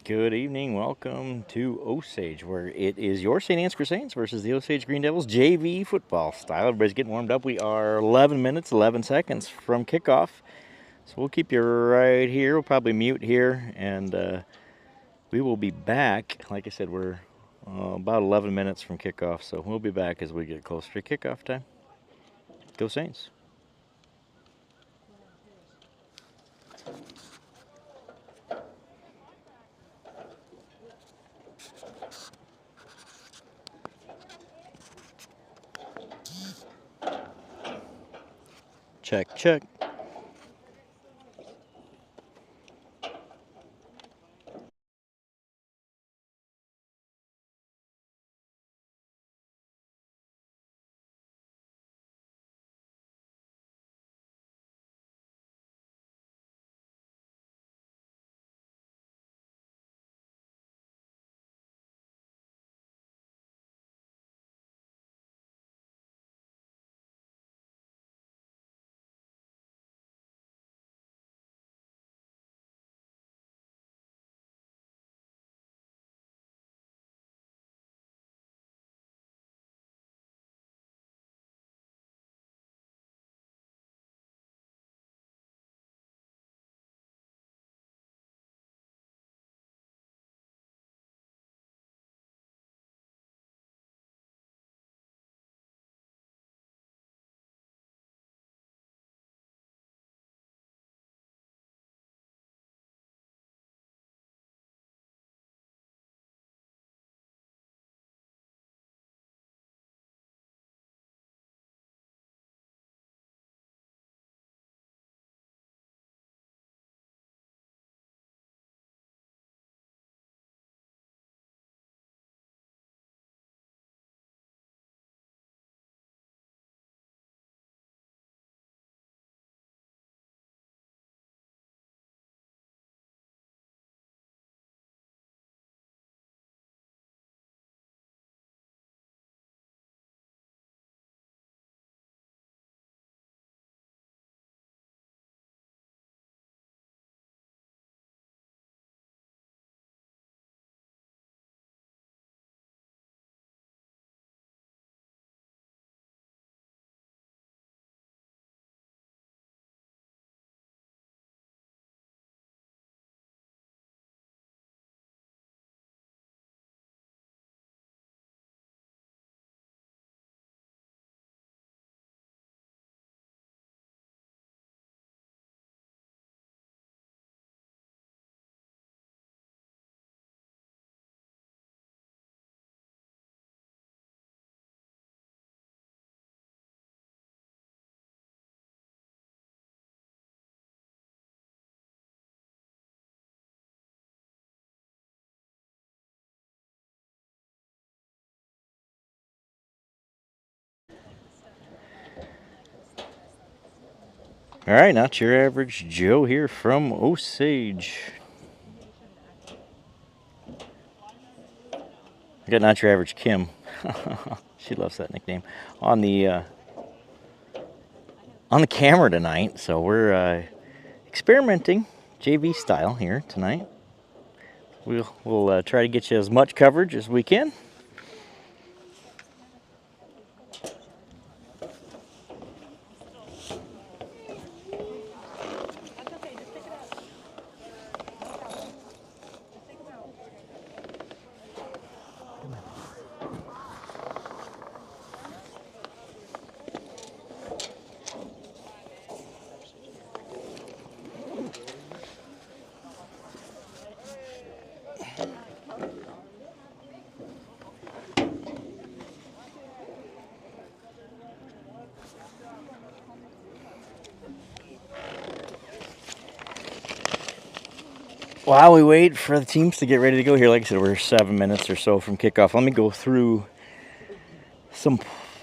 Good evening. Welcome to Osage, where it is your St. Ansgar Saints versus the Osage Green Devils JV football style. Everybody's getting warmed up. We are 11 minutes, 11 seconds from kickoff. So we'll keep you right here. We'll probably mute here, and we will be back. Like I said, we're about 11 minutes from kickoff, so we'll be back as we get closer to kickoff time. Go Saints. Check, check. All right, not your average Joe here from Osage. I got not your average Kim. She loves that nickname on the camera tonight. So we're experimenting JV style here tonight. We'll try to get you as much coverage as we can. While we wait for the teams to get ready to go here, like I said, we're 7 minutes or so from kickoff. Let me go through some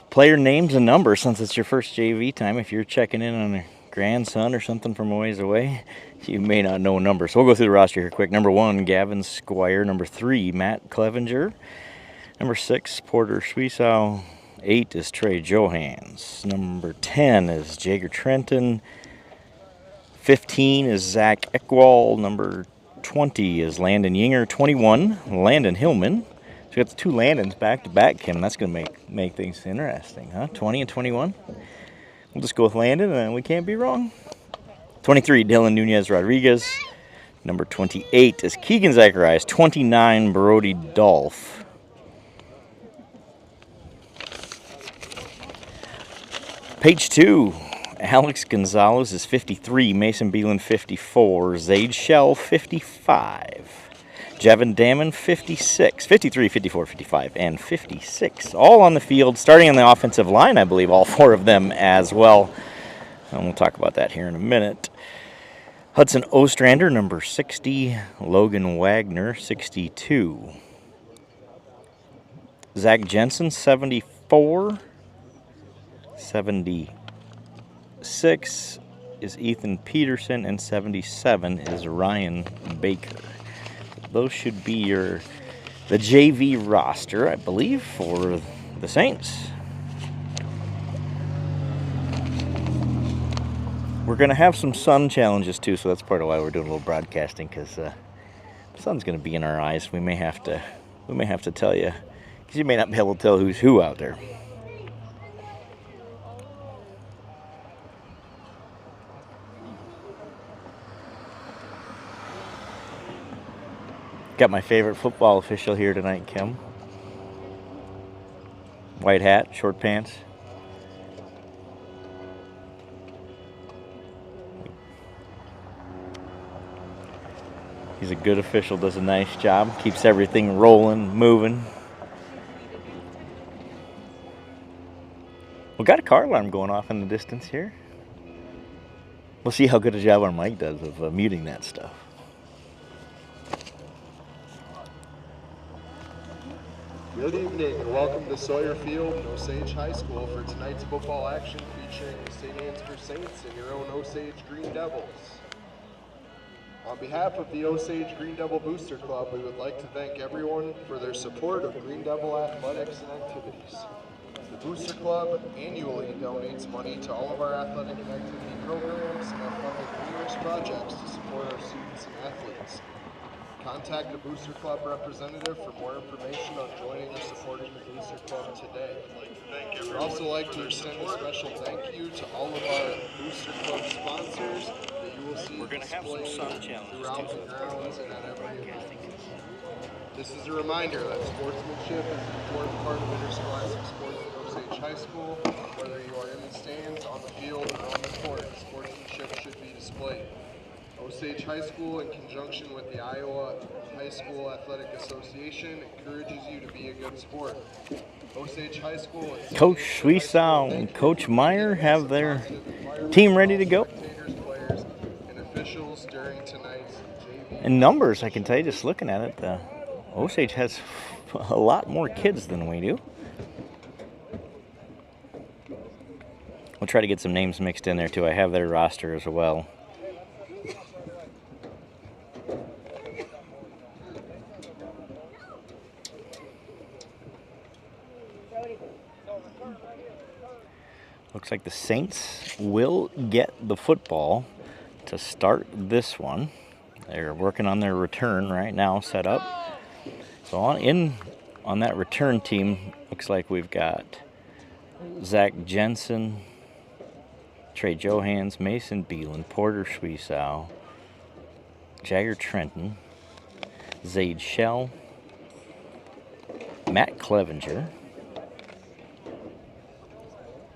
player names and numbers since it's your first JV time. If you're checking in on a grandson or something from a ways away, you may not know numbers. So we'll go through the roster here quick. Number 1, Gavin Squire. Number 3, Matt Clevenger. Number 6, Porter Schwiesow. 8 is Trey Johans. Number 10 is Jager Trenton. 15 is Zach Eckwall. Number 20 is Landon Yinger. 21, Landon Hillman. So we got the two Landons back-to-back, Kim. That's going to make things interesting, huh? 20 and 21. We'll just go with Landon, and we can't be wrong. 23, Dylan Nunez Rodriguez. Number 28 is Keegan Zacharias. 29, Brody Dolph. Page 2, Alex Gonzalez is 53. Mason Beelan, 54. Zade Shell, 55. Jevin Damon, 56. 53, 54, 55, and 56. All on the field, starting on the offensive line, I believe, all four of them as well. And we'll talk about that here in a minute. Hudson Ostrander, number 60. Logan Wagner, 62. Zach Jensen, 74. 76 is Ethan Peterson, and 77 is Ryan Baker. Those should be the JV roster, I believe, for the Saints. We're going to have some sun challenges too, so that's part of why we're doing a little broadcasting, because the sun's going to be in our eyes. We may have to tell you, because you may not be able to tell who's who out there. Got my favorite football official here tonight, Kim. White hat, short pants. He's a good official, does a nice job, keeps everything rolling, moving. We got a car alarm going off in the distance here. We'll see how good a job our mic does of muting that stuff. Good evening and welcome to Sawyer Field and Osage High School for tonight's football action featuring the St. Ansgar Saints and your own Osage Green Devils. On behalf of the Osage Green Devil Booster Club, we would like to thank everyone for their support of Green Devil athletics and activities. The Booster Club annually donates money to all of our athletic and activity programs and athletic readiness projects to support our students and athletes. Contact the Booster Club representative for more information on joining or supporting the Booster Club today. We'd also like to extend a special thank you to all of our Booster Club sponsors that you will see displayed throughout the grounds and at every event. This is a reminder that sportsmanship is an important part of interscholastic sports at Osage High School. Whether you are in the stands, on the field, or on the court, sportsmanship should be displayed. Osage High School, in conjunction with the Iowa High School Athletic Association, encourages you to be a good sport. Osage High School and Coach Schwiesau and Coach Meyer have their team ready to go. Players and officials during tonight's JV. In numbers, I can tell you, just looking at it, Osage has a lot more kids than we do. We'll try to get some names mixed in there too. I have their roster as well. Looks like the Saints will get the football to start this one. They're working on their return right now, set up. So on that return team, looks like we've got Zach Jensen, Trey Johans, Mason Beelan, Porter Schwiesau, Jagger Trenton, Zade Shell, Matt Clevenger.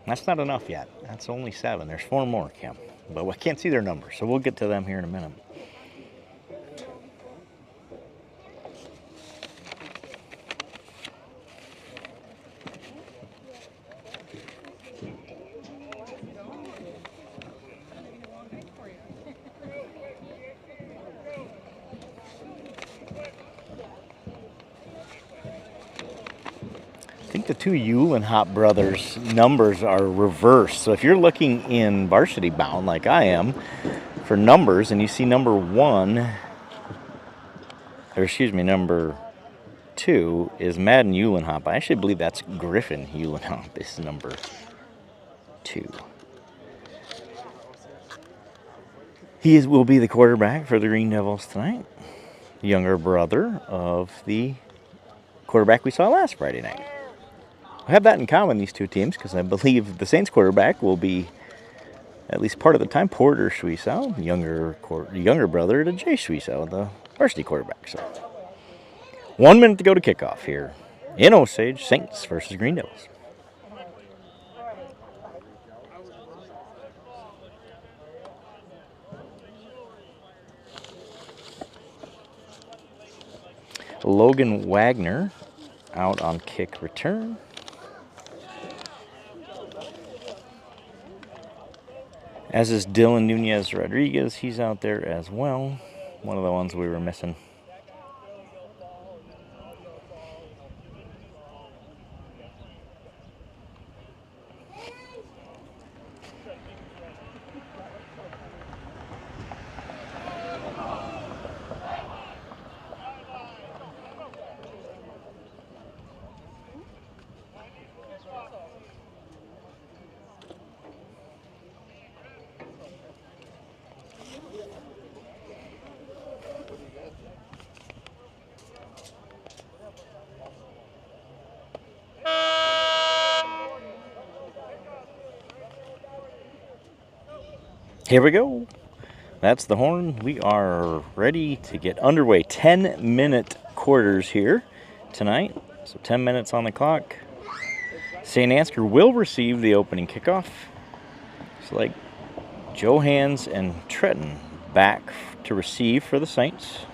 That's not enough yet. That's only 7. There's 4 more, Kim. But I can't see their numbers, so we'll get to them here in a minute. I think the two Uhlenhop brothers' numbers are reversed. So if you're looking in varsity bound, like I am, for numbers, and you see number 2 is Madden Uhlenhop. I actually believe that's Griffin Uhlenhop is number 2. will be the quarterback for the Green Devils tonight. Younger brother of the quarterback we saw last Friday night. I have that in common, these two teams, because I believe the Saints quarterback will be, at least part of the time, Porter Schweisow, younger brother to Jay Schweisow, the varsity quarterback. So, 1 minute to go to kickoff here in Osage, Saints versus Green Devils. Logan Wagner out on kick return. As is Dylan Nunez Rodriguez. He's out there as well. One of the ones we were missing. Here we go. That's the horn. We are ready to get underway. 10-minute quarters here tonight. So 10 minutes on the clock. St. Ansgar will receive the opening kickoff. It's like Johans and Tretton back to receive for the Saints.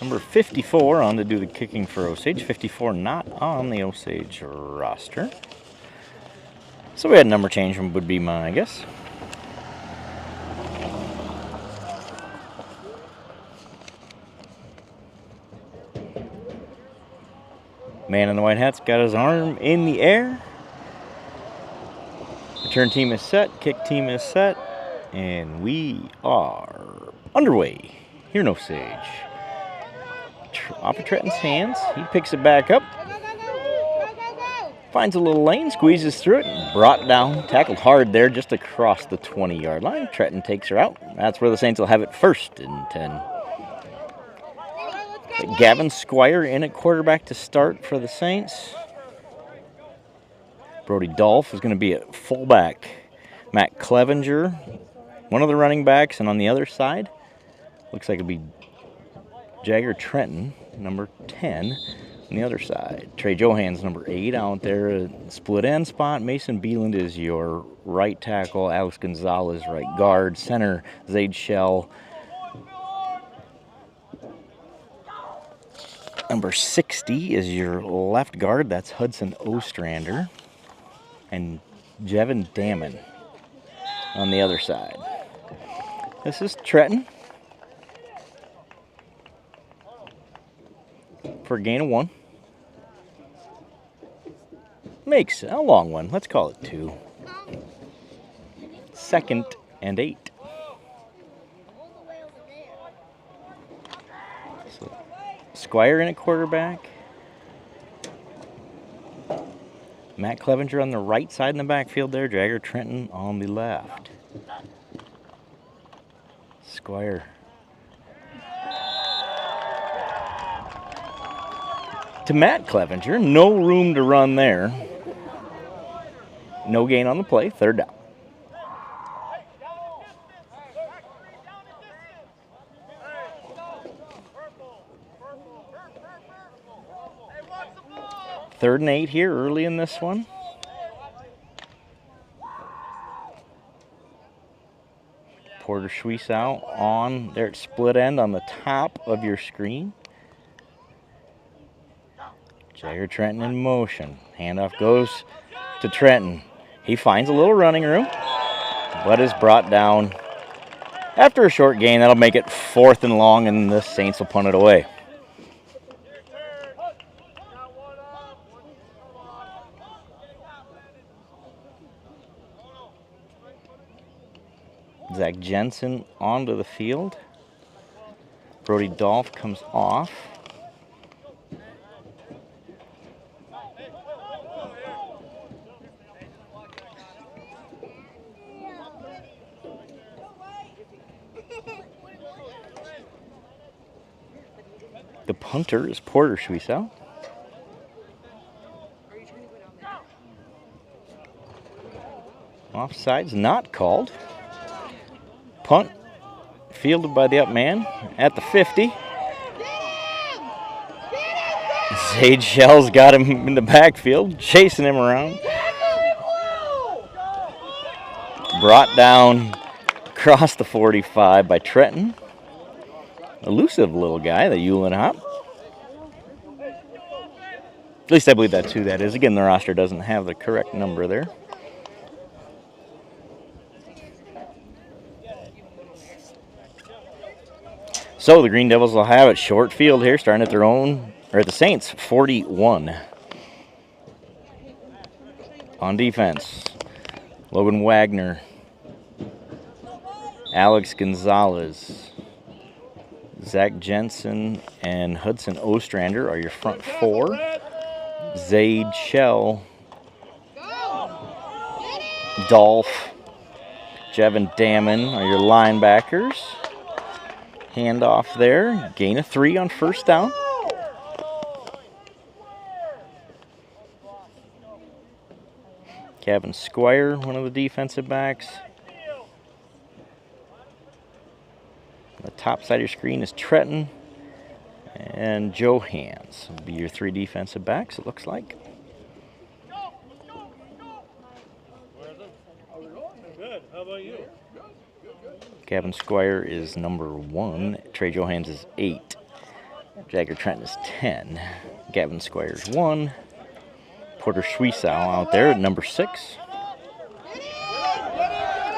Number 54 on to do the kicking for Osage. 54 not on the Osage roster. So we had a number change from would be my guess. Man in the white hat's got his arm in the air. Return team is set. Kick team is set. And we are underway here in Osage. Off of Tretton's hands. He picks it back up. Finds a little lane, squeezes through it, brought down, tackled hard there just across the 20-yard line. Tretton takes her out. That's where the Saints will have it first and 10. Gavin Squire in at quarterback to start for the Saints. Brody Dolph is going to be at fullback. Matt Clevenger, one of the running backs, and on the other side, looks like it'll be Jagger Trenton, number 10, on the other side. Trey Johans, number 8, out there, split end spot. Mason Beeland is your right tackle. Alex Gonzalez, right guard. Center, Zaid Shell. Number 60 is your left guard. That's Hudson Ostrander. And Jevin Damon on the other side. This is Tretton. For a gain of 1. Makes a long one. Let's call it 2. 2nd and 8. So, Squire in at quarterback. Matt Clevenger on the right side in the backfield there. Jagger Trenton on the left. Squire. To Matt Clevenger, no room to run there. No gain on the play, 3rd down. Third and 8 here early in this one. Porter Schweisow on there at split end on the top of your screen. Jagger Trenton in motion. Handoff goes to Trenton. He finds a little running room. but is brought down after a short gain. That'll make it 4th and long, and the Saints will punt it away. Zach Jensen onto the field. Brody Dolph comes off. The punter is Porter Schwiesau. Offside's not called. Punt fielded by the up man at the 50. Sage Shell's got him in the backfield, chasing him around. Brought down across the 45 by Trenton. Elusive little guy, the Ulan Hop. At least I believe that's who that is. Again, the roster doesn't have the correct number there. So the Green Devils will have it short field here, starting at their own, or at the Saints, 41. On defense, Logan Wagner, Alex Gonzalez, Zach Jensen, and Hudson Ostrander are your front 4. Zaid Shell, Dolph, Jevin Damon are your linebackers. Handoff there. Gain of 3 on first down. Kevin Squire, one of the defensive backs. On the top side of your screen is Trenton and Joe Hans will be your 3 defensive backs, it looks like. Good. How about you? Gavin Squire is number 1. Trey Johans is 8. Jagger Trenton is 10. Gavin Squire is 1. Porter Schwiesau out there at number 6.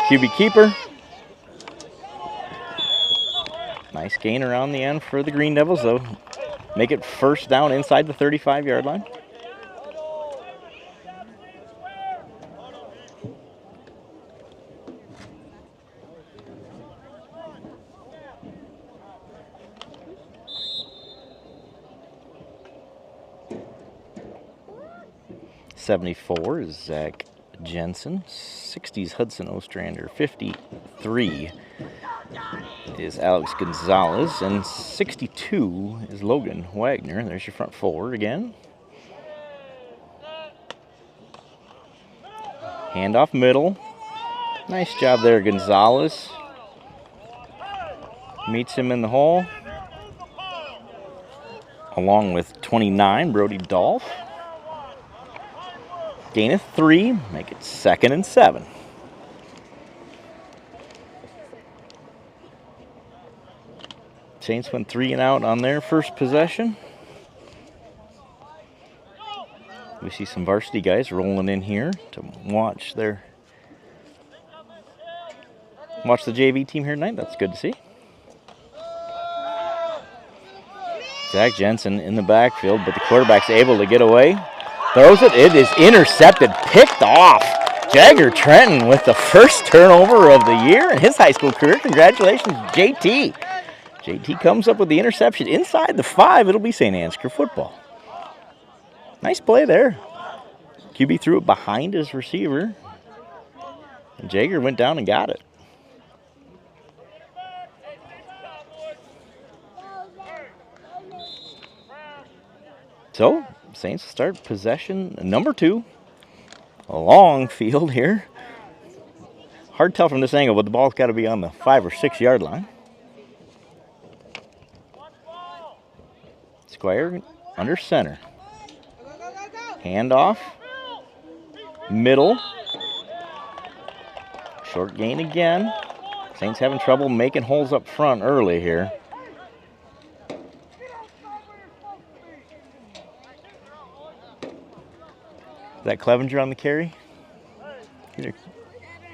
QB keeper. Nice gain around the end for the Green Devils, though. Make it first down inside the 35-yard line. '74 is Zach Jensen. '60s Hudson Ostrander. 53 is Alex Gonzalez. And 62 is Logan Wagner. There's your front 4 again. Handoff middle. Nice job there, Gonzalez. Meets him in the hole. Along with 29, Brody Dolph. Gain of 3, make it 2nd and 7. Saints went 3 and out on their first possession. We see some varsity guys rolling in here to watch the JV team here tonight. That's good to see. Zach Jensen in the backfield, but the quarterback's able to get away. Throws it. It is intercepted, picked off. Jagger Trenton with the first turnover of the year in his high school career. Congratulations, JT. JT comes up with the interception inside the 5. It'll be St. Ansgar football. Nice play there. QB threw it behind his receiver. And Jagger went down and got it. So, Saints start possession number 2. A long field here. Hard to tell from this angle, but the ball's got to be on the 5 or 6 yard line. Squire under center. Handoff. Middle. Short gain again. Saints having trouble making holes up front early here. Is that Clevenger on the carry?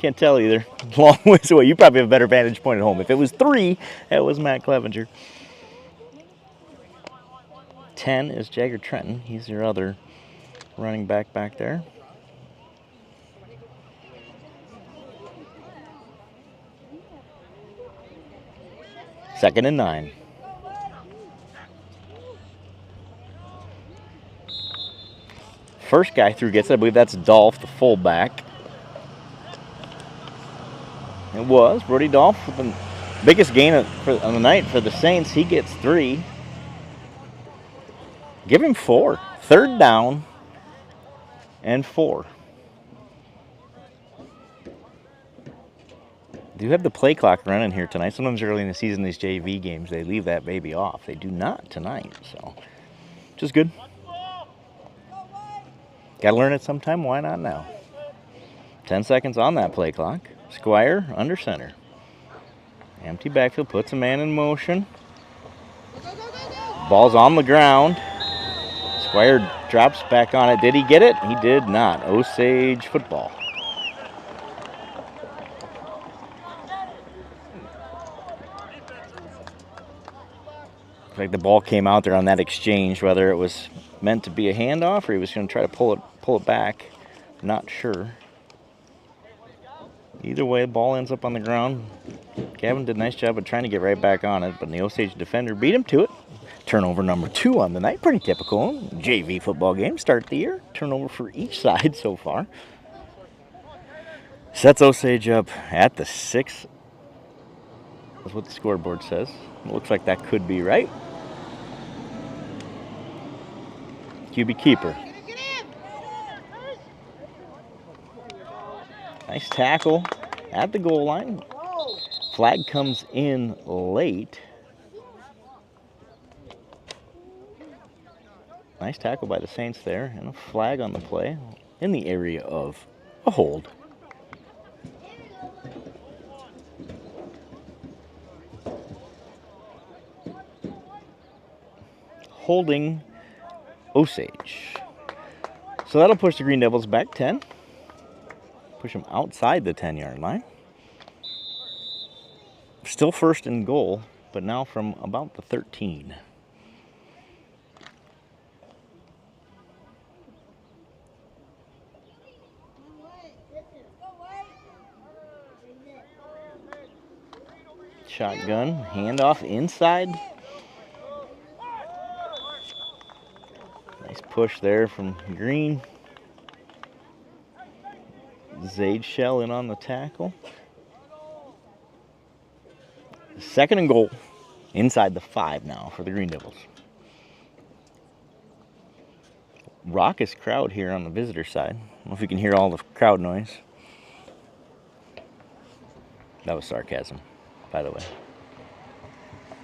Can't tell either. Long ways away. You probably have a better vantage point at home. If it was 3, that was Matt Clevenger. 10 is Jagger Trenton. He's your other running back there. Second and 9. First guy through gets it. I believe that's Dolph, the fullback. It was Brody Dolph with the biggest gain on the night for the Saints. He gets 3. Give him 4. Third down and 4. Do have the play clock running here tonight. Sometimes early in the season, these JV games, they leave that baby off. They do not tonight, so which is good. Got to learn it sometime. Why not now? 10 seconds on that play clock. Squire under center. Empty backfield, puts a man in motion. Ball's on the ground. Squire drops back on it. Did he get it? He did not. Osage football. Looks like the ball came out there on that exchange, whether it was meant to be a handoff or he was going to try to pull it back. Not sure. Either way, the ball ends up on the ground. Gavin did a nice job of trying to get right back on it, but the Osage defender beat him to it. Turnover number 2 on the night. Pretty typical JV football game. Start the year. Turnover for each side so far. Sets Osage up at the 6. That's what the scoreboard says. It looks like that could be right. QB keeper. Nice tackle at the goal line. Flag comes in late. Nice tackle by the Saints there, and a flag on the play in the area of a hold. Holding Osage. So that'll push the Green Devils back 10. Push them outside the 10-yard line. Still first and goal, but now from about the 13. Shotgun, handoff inside. Nice push there from Green. Zade Shell in on the tackle. Second and goal. Inside the 5 now for the Green Devils. Raucous crowd here on the visitor side. I don't know if you can hear all the crowd noise. That was sarcasm, by the way.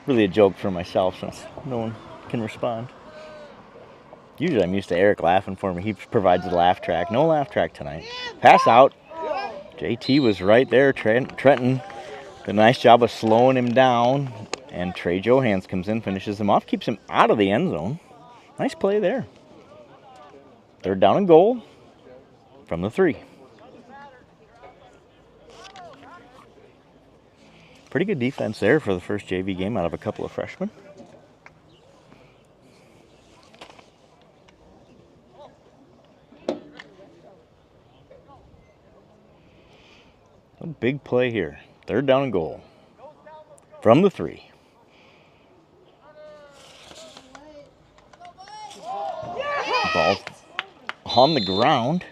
Really a joke for myself since no one can respond. Usually I'm used to Eric laughing for me. He provides the laugh track. No laugh track tonight. Pass out. JT was right there. Trenton did a nice job of slowing him down. And Trey Johans comes in, finishes him off, keeps him out of the end zone. Nice play there. Third down and goal from the 3. Pretty good defense there for the first JV game out of a couple of freshmen. A big play here. Third down and goal from the 3. Ball on the ground.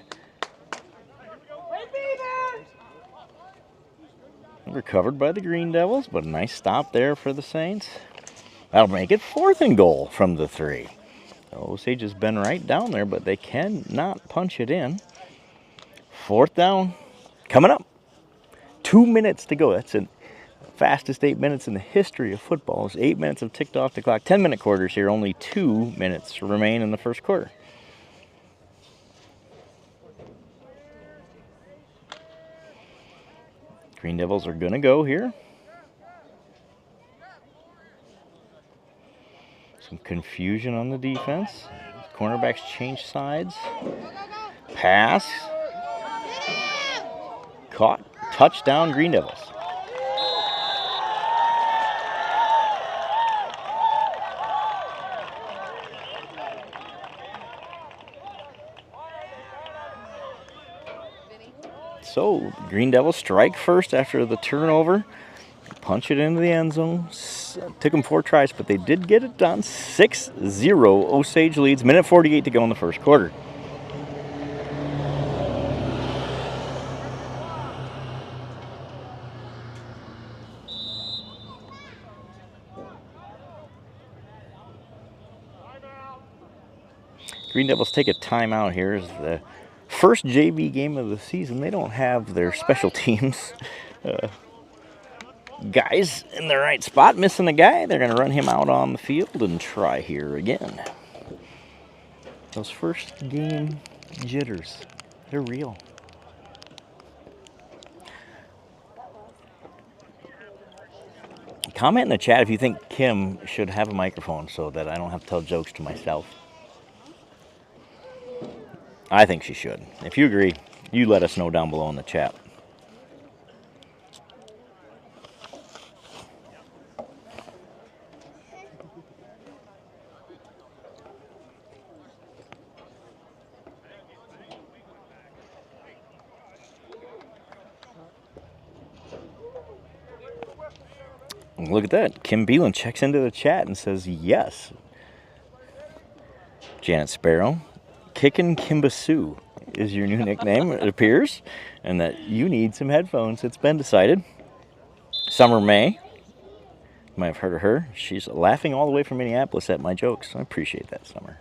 Recovered by the Green Devils, but a nice stop there for the Saints. That'll make it 4th and goal from the 3. Osage has been right down there, but they cannot punch it in. 4th down coming up. 2 minutes to go. That's the fastest 8 minutes in the history of football. It's 8 minutes have ticked off the clock. 10-minute quarters here. Only 2 minutes remain in the first quarter. Green Devils are going to go here. Some confusion on the defense. Cornerbacks change sides. Pass. Caught Touchdown, Green Devils. So, Green Devils strike first after the turnover. Punch it into the end zone. Took them 4 tries, but they did get it done. 6-0. Osage leads. Minute 48 to go in the first quarter. Green Devils take a timeout here. It's the first JV game of the season. They don't have their special teams guys in the right spot. Missing a guy. They're going to run him out on the field and try here again. Those first game jitters, they're real. Comment in the chat if you think Kim should have a microphone so that I don't have to tell jokes to myself. I think she should. If you agree, you let us know down below in the chat. Look at that. Kim Beelan checks into the chat and says yes. Janet Sparrow. Kickin' Kimbasu is your new nickname, it appears. And that you need some headphones. It's been decided. Summer May. You might have heard of her. She's laughing all the way from Minneapolis at my jokes. I appreciate that, Summer.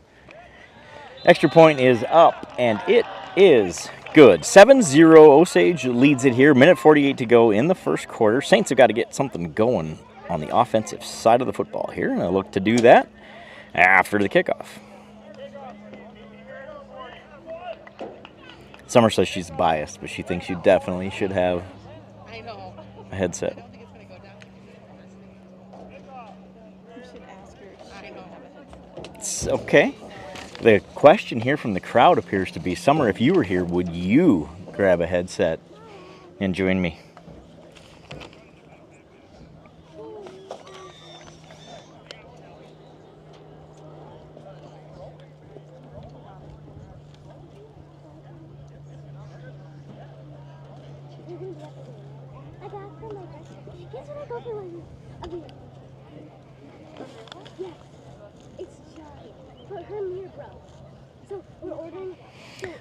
Extra point is up, and it is good. 7-0. Osage leads it here. Minute 48 to go in the first quarter. Saints have got to get something going on the offensive side of the football here, and they'll look to do that after the kickoff. Summer says she's biased, but she thinks you definitely should have a headset. It's okay. The question here from the crowd appears to be, Summer, if you were here, would you grab a headset and join me?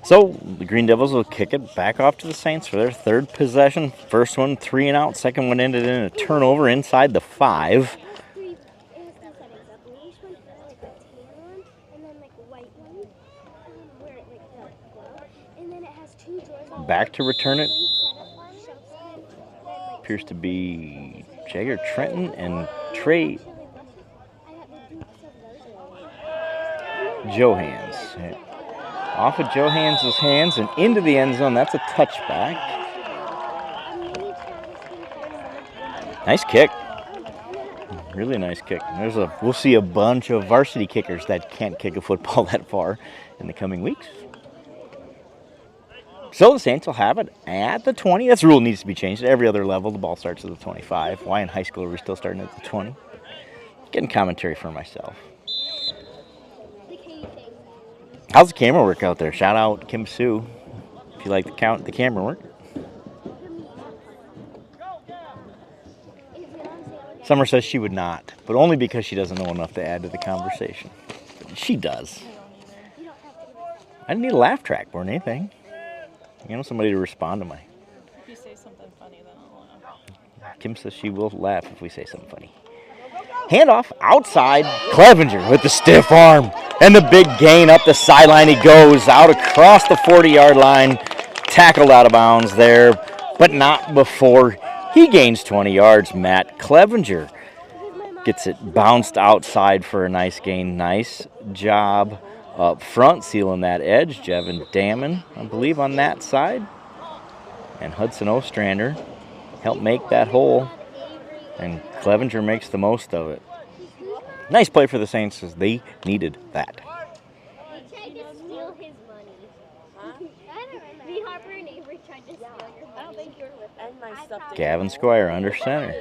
So the Green Devils will kick it back off to the Saints for their third possession. First one 3 and out. Second one ended in a turnover inside the 5. Back to return it. Appears to be Jagger Trenton and Trey Johans. Off of Johans' hands and into the end zone. That's a touchback. Nice kick. Really nice kick. We'll see a bunch of varsity kickers that can't kick a football that far in the coming weeks. So the Saints will have it at the 20. This rule needs to be changed. At every other level, the ball starts at the 25. Why in high school are we still starting at the 20? Getting commentary for myself. How's the camera work out there? Shout out Kim Sue if you like the camera work. Summer says she would not, but only because she doesn't know enough to add to the conversation. But she does. I didn't need a laugh track more than anything. You know, somebody to respond to my. If you say something funny, then I'll laugh. Kim says she will laugh if we say something funny. Handoff outside. Clevenger with the stiff arm. And the big gain up the sideline. He goes out across the 40-yard line. Tackled out of bounds there, but not before he gains 20 yards. Matt Clevenger gets it bounced outside for a nice gain. Nice job up front, sealing that edge. Jevin Damon, I believe, on that side. And Hudson Ostrander helped make that hole. And Clevenger makes the most of it. Nice play for the Saints as they needed that. They tried to steal his money. Huh? I don't remember. Me, Harper, and Avery I don't think you were with And my stuff. Gavin Squire under center.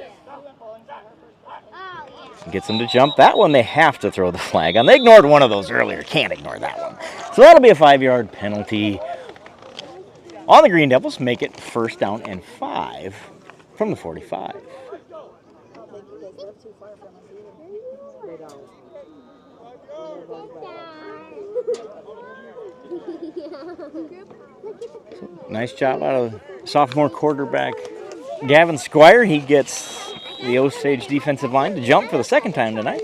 Gets him to jump. That one they have to throw the flag on. They ignored one of those earlier. Can't ignore that one. So that'll be a 5-yard penalty on the Green Devils. Make it first down and 5 from the 45. Nice job out of sophomore quarterback Gavin Squire. He gets the Osage defensive line to jump for the second time tonight.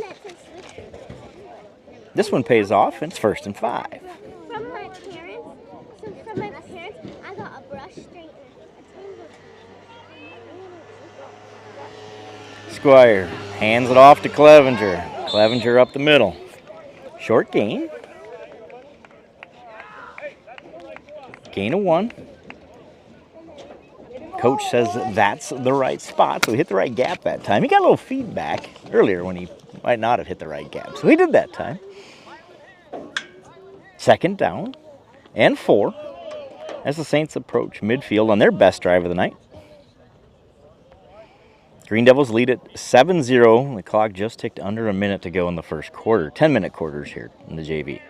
This one pays off, and it's first and 5. From my parents, I got a brush straightener. Squire hands it off to Clevenger. Clevenger up the middle. Short gain. Gain of 1. Coach says that's the right spot, so he hit the right gap that time. He got a little feedback earlier when he might not have hit the right gap, so he did that time. Second down and 4 as the Saints approach midfield on their best drive of the night. Green Devils lead at 7-0. The clock just ticked under a minute to go in the first quarter. 10-minute quarters here in the JV.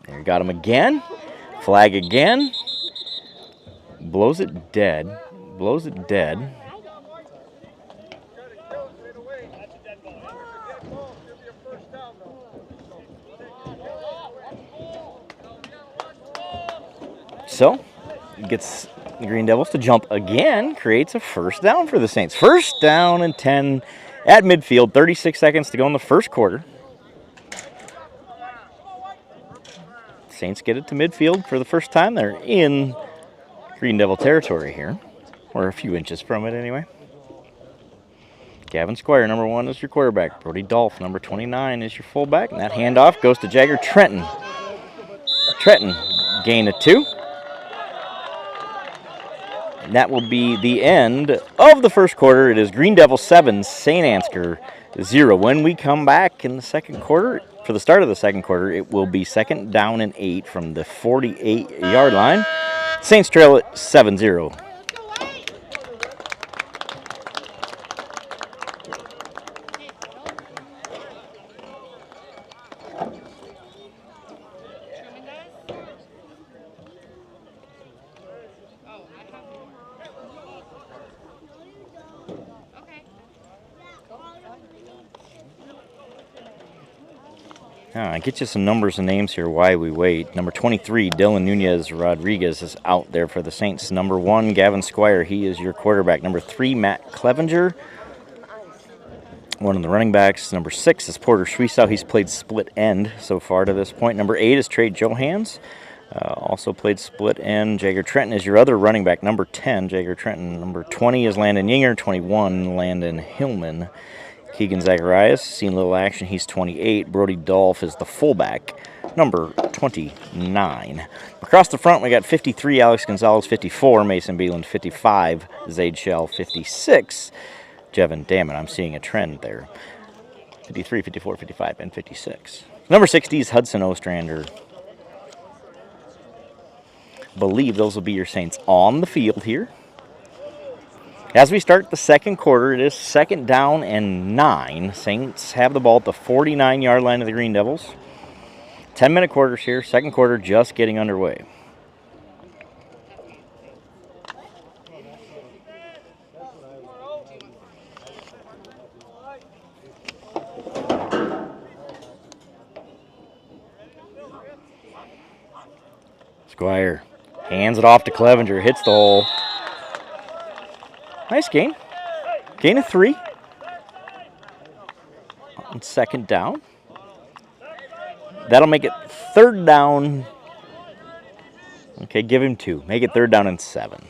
There, got him again. Flag again. Blows it dead. Blows it dead. So, gets the Green Devils to jump again, creates a first down for the Saints. First down and 10 at midfield, 36 seconds to go in the first quarter. Saints get it to midfield for the first time. They're in Green Devil territory here, or a few inches from it anyway. Gavin Squire, number 1, is your quarterback. Brody Dolph, number 29, is your fullback. And that handoff goes to Jagger Trenton. Trenton, gain of 2. And that will be the end of the first quarter. It is Green Devil 7, St. Ansgar 0. When we come back in the second quarter, for the start of the second quarter, it will be second down and 8 from the 48-yard line. Saints trail at 7-0. I'll get you some numbers and names here while we wait. Number 23, Dylan Nunez Rodriguez is out there for the Saints. Number 1, Gavin Squire, he is your quarterback. Number 3, Matt Clevenger, one of the running backs. Number 6 is Porter Schwiesow. He's played split end so far to this point. Number 8 is Trey Johans, also played split end. Jagger Trenton is your other running back. Number 10, Jagger Trenton. Number 20 is Landon Yinger. 21, Landon Hillman. Keegan Zacharias, seen a little action. He's 28. Brody Dolph is the fullback, number 29. Across the front, we got 53, Alex Gonzalez, 54, Mason Beeland, 55, Zaid Shell, 56. Jevin, damn it, I'm seeing a trend there. 53, 54, 55, and 56. Number 60 is Hudson Ostrander. Believe those will be your Saints on the field here. As we start the second quarter, it is second down and 9. Saints have the ball at the 49-yard line of the Green Devils. 10-minute quarters here. Second quarter just getting underway. Squire hands it off to Clevenger. Hits the hole. Nice gain. Gain of 3. On second down. That'll make it third down. Okay, give him 2. Make it third down and 7.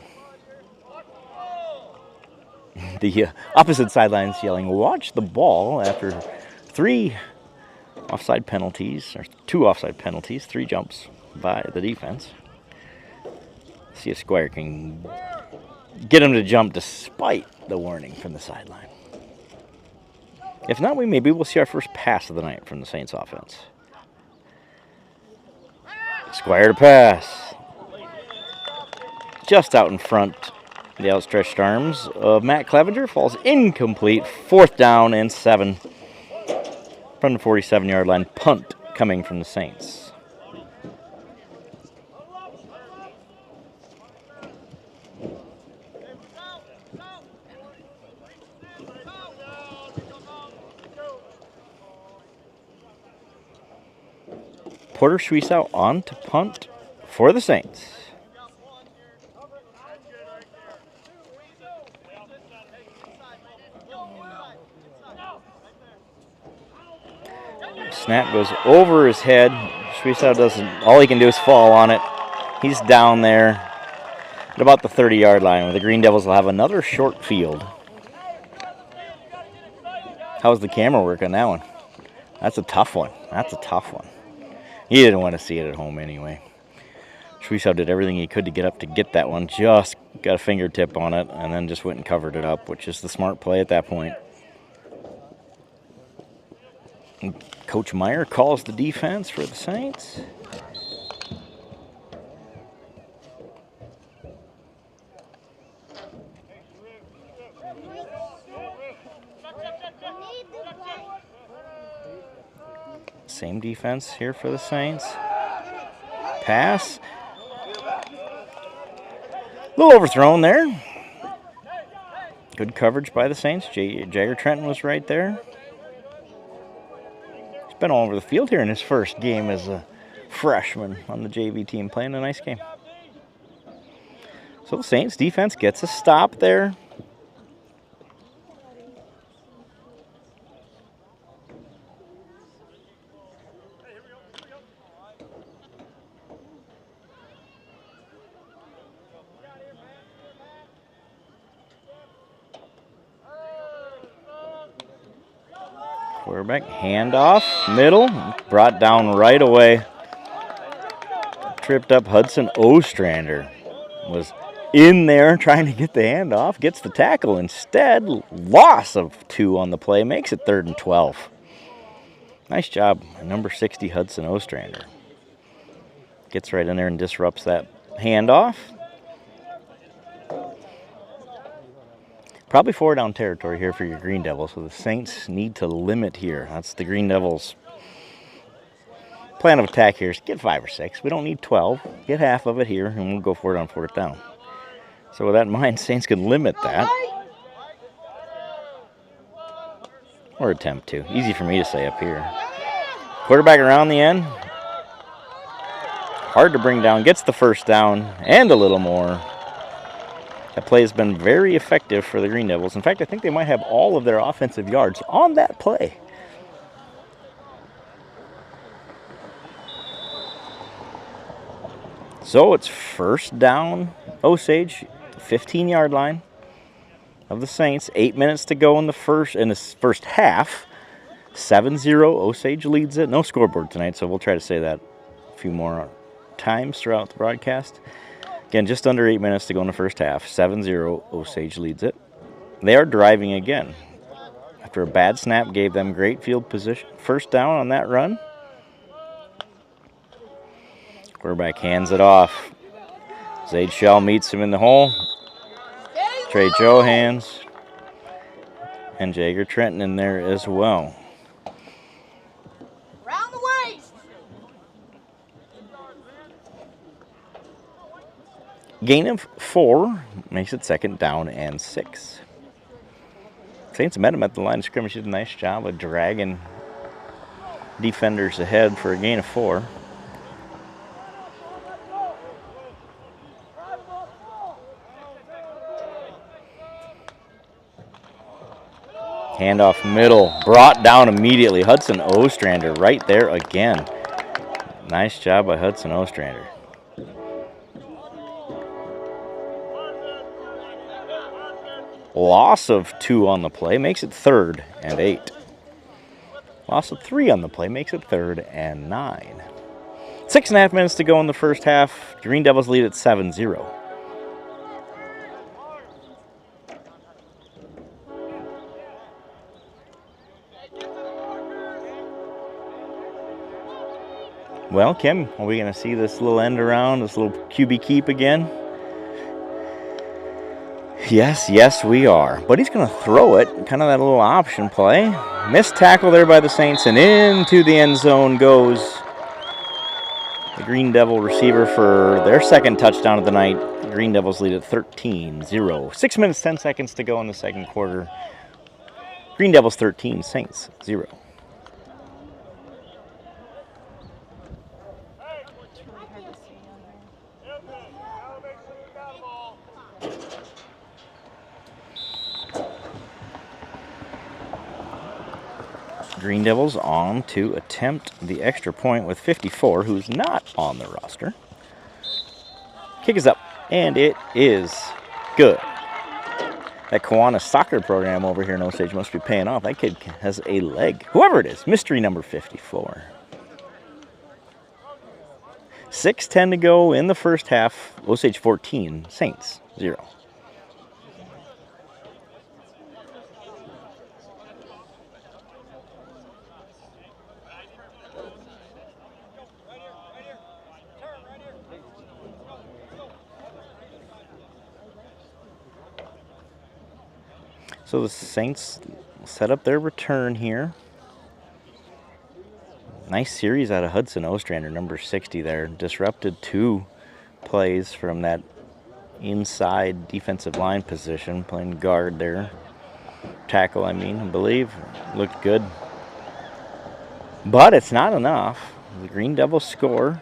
The opposite sideline's yelling, watch the ball after 3 offside penalties, or 2 offside penalties, 3 jumps by the defense. See if Squire can get him to jump despite the warning from the sideline. If not, maybe we'll see our first pass of the night from the Saints offense. Squire to pass. Just out in front. The outstretched arms of Matt Clevenger falls incomplete. 4th down and 7 from the 47-yard line. Punt coming from the Saints. Porter Schwiesau on to punt for the Saints. Snap goes over his head. Schwiesau doesn't, all he can do is fall on it. He's down there at about the 30-yard line, where the Green Devils will have another short field. How's the camera work on that one? That's a tough one. That's a tough one. He didn't want to see it at home anyway. Schwiesau did everything he could to get up to get that one. Just got a fingertip on it and then just went and covered it up, which is the smart play at that point. And Coach Meyer calls the defense for the Saints. Same defense here for the Saints. Pass. A little overthrown there. Good coverage by the Saints. Jagger Trenton was right there. He's been all over the field here in his first game as a freshman on the JV team, playing a nice game. So the Saints defense gets a stop there. Quarterback, handoff, middle, brought down right away. Tripped up Hudson Ostrander. Was in there trying to get the handoff, gets the tackle instead. Loss of 2 on the play, makes it 3rd and 12. Nice job, number 60 Hudson Ostrander. Gets right in there and disrupts that handoff. Probably 4 down territory here for your Green Devils, so the Saints need to limit here. That's the Green Devils' plan of attack here is get 5 or 6. We don't need 12. Get half of it here, and we'll go for it on 4th down. So with that in mind, Saints can limit that. Or attempt to. Easy for me to say up here. Quarterback around the end. Hard to bring down. Gets the 1st down and a little more. That play has been very effective for the Green Devils. In fact, I think they might have all of their offensive yards on that play. So it's 1st down, Osage, 15-yard line of the Saints. 8 minutes to go in this first half. 7-0, Osage leads it. No scoreboard tonight, so we'll try to say that a few more times throughout the broadcast. Again, just under 8 minutes to go in the first half. 7-0, Osage leads it. They are driving again. After a bad snap gave them great field position. 1st down on that run. Quarterback hands it off. Zade Shell meets him in the hole. Trey Johans and Jagger Trenton in there as well. Round the waist. Gain of 4 makes it 2nd down and 6. Saints met him at the line of scrimmage. Did a nice job of dragging defenders ahead for a gain of 4. Handoff middle, brought down immediately. Hudson Ostrander right there again. Nice job by Hudson Ostrander. Loss of 2 on the play makes it 3rd and 8. Loss of 3 on the play makes it 3rd and 9. 6.5 minutes to go in the first half. Green Devils lead at 7-0. Well, Kim, are we going to see this little end around, this little QB keep again? Yes, we are. But he's going to throw it, kind of that little option play. Missed tackle there by the Saints, and into the end zone goes the Green Devil receiver for their second touchdown of the night. The Green Devils lead at 13-0. 6 minutes, 10 seconds to go in the second quarter. Green Devils 13, Saints 0. Green Devils on to attempt the extra point with 54, who's not on the roster. Kick is up, and it is good. That Kiwanis soccer program over here in Osage must be paying off. That kid has a leg. Whoever it is, mystery number 54. 6:10 to go in the first half. Osage 14, Saints 0. So the Saints set up their return here. Nice series out of Hudson Ostrander, number 60 there. Disrupted 2 plays from that inside defensive line position, playing guard there. Tackle, I believe. Looked good. But it's not enough. The Green Devils score.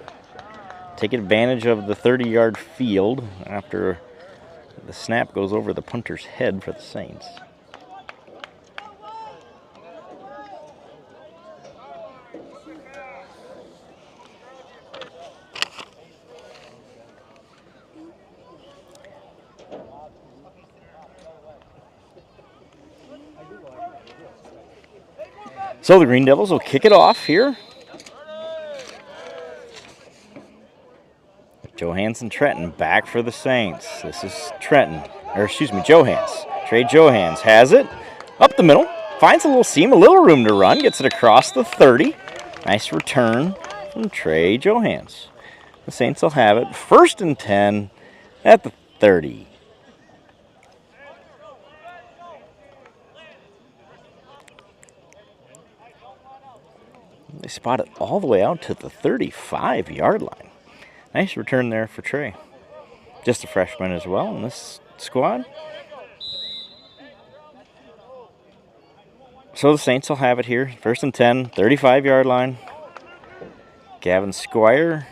Take advantage of the 30-yard field after the snap goes over the punter's head for the Saints. So the Green Devils will kick it off here. Johansson Trenton back for the Saints. This is Johans. Trey Johans has it. Up the middle. Finds a little seam, a little room to run. Gets it across the 30. Nice return from Trey Johans. The Saints will have it. 1st and 10 at the 30. They spot it all the way out to the 35-yard line. Nice return there for Trey. Just a freshman as well in this squad. So the Saints will have it here. 1st and 10, 35-yard line. Gavin Squire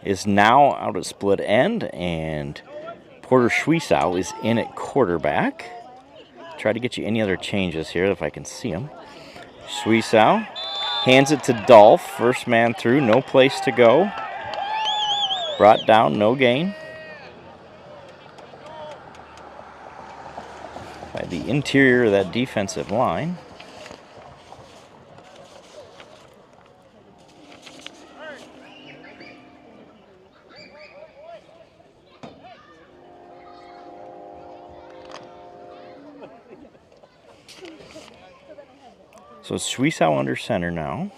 is now out at split end, and Porter Schwiesow is in at quarterback. Try to get you any other changes here if I can see them. Schwiesow hands it to Dolph. First man through, no place to go. Brought down, no gain. By the interior of that defensive line. So Schwiesow under center now.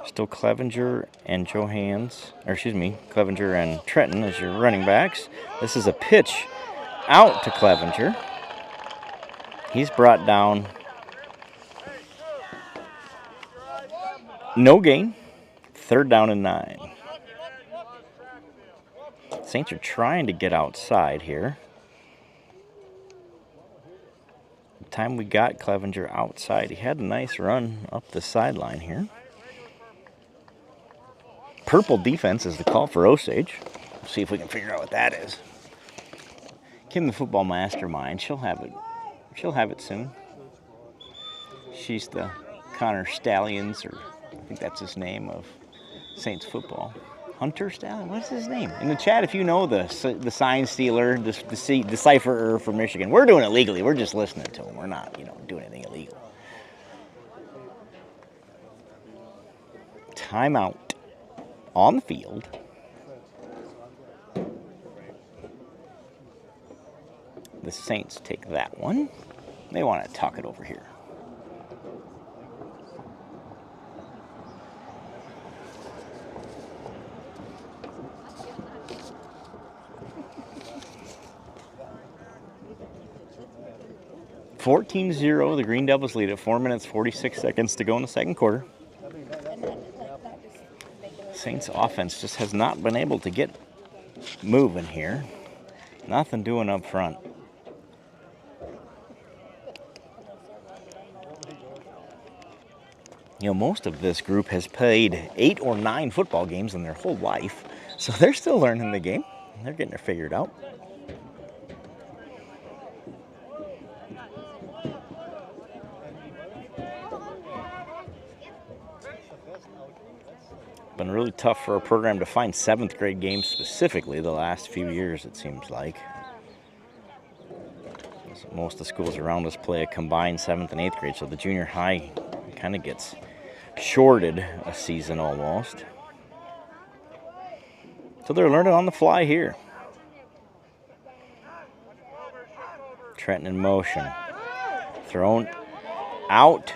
Still Clevenger and Clevenger and Trenton as your running backs. This is a pitch out to Clevenger. He's brought down. No gain. 3rd down and 9. Saints are trying to get outside here. The time we got Clevenger outside, he had a nice run up the sideline here. Purple defense is the call for Osage. We'll see if we can figure out what that is. Kim, the football mastermind, she'll have it. She'll have it soon. She's the Connor Stallions, or I think that's his name, of Saints football. Hunter Stallion? What's his name? In the chat, if you know the sign stealer, the decipherer from Michigan. We're doing it legally. We're just listening to him. We're not, doing anything illegal. Timeout on the field. The Saints take that one. They want to tuck it over here. 14-0, the Green Devils lead at 4 minutes, 46 seconds to go in the second quarter. Saints offense just has not been able to get moving here. Nothing doing up front. You know, most of this group has played 8 or 9 football games in their whole life, so they're still learning the game. They're getting it figured out. Been really tough for our program to find 7th grade games specifically the last few years, it seems like. Most of the schools around us play a combined 7th and 8th grade, so the junior high kind of gets shorted a season almost. So they're learning on the fly here. Trenton in motion. Thrown out.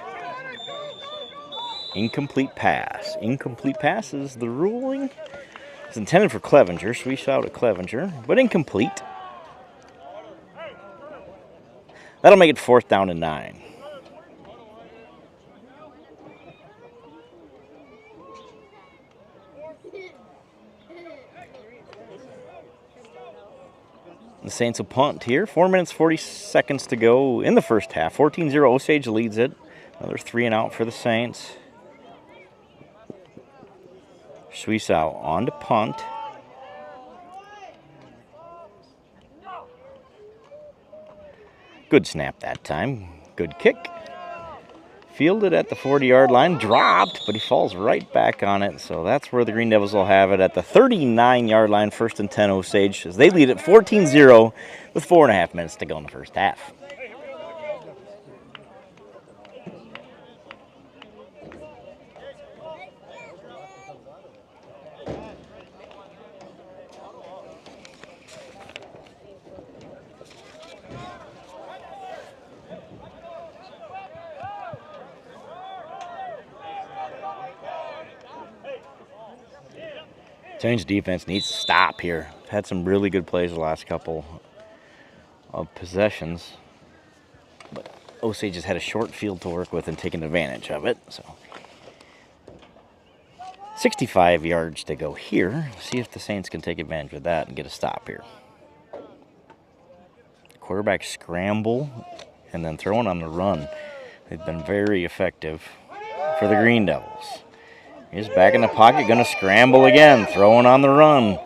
Incomplete pass. Incomplete pass is the ruling. It's intended for Clevenger. Sweeps out at Clevenger, but incomplete. That'll make it 4th down and 9. The Saints will punt here. 4 minutes, 40 seconds to go in the first half. 14-0, Osage leads it. Another 3 and out for the Saints. Suisau on to punt. Good snap that time. Good kick. Fielded at the 40-yard line. Dropped, but he falls right back on it. So that's where the Green Devils will have it at the 39-yard line. 1st and 10 Osage as they lead at 14-0 with 4.5 minutes to go in the first half. Saints defense needs to stop here. Had some really good plays the last couple of possessions, but Osage has had a short field to work with and taken advantage of it. So 65 yards to go here. See if the Saints can take advantage of that and get a stop here. Quarterback scramble and then throwing on the run. They've been very effective for the Green Devils. He's back in the pocket, going to scramble again, throwing on the run.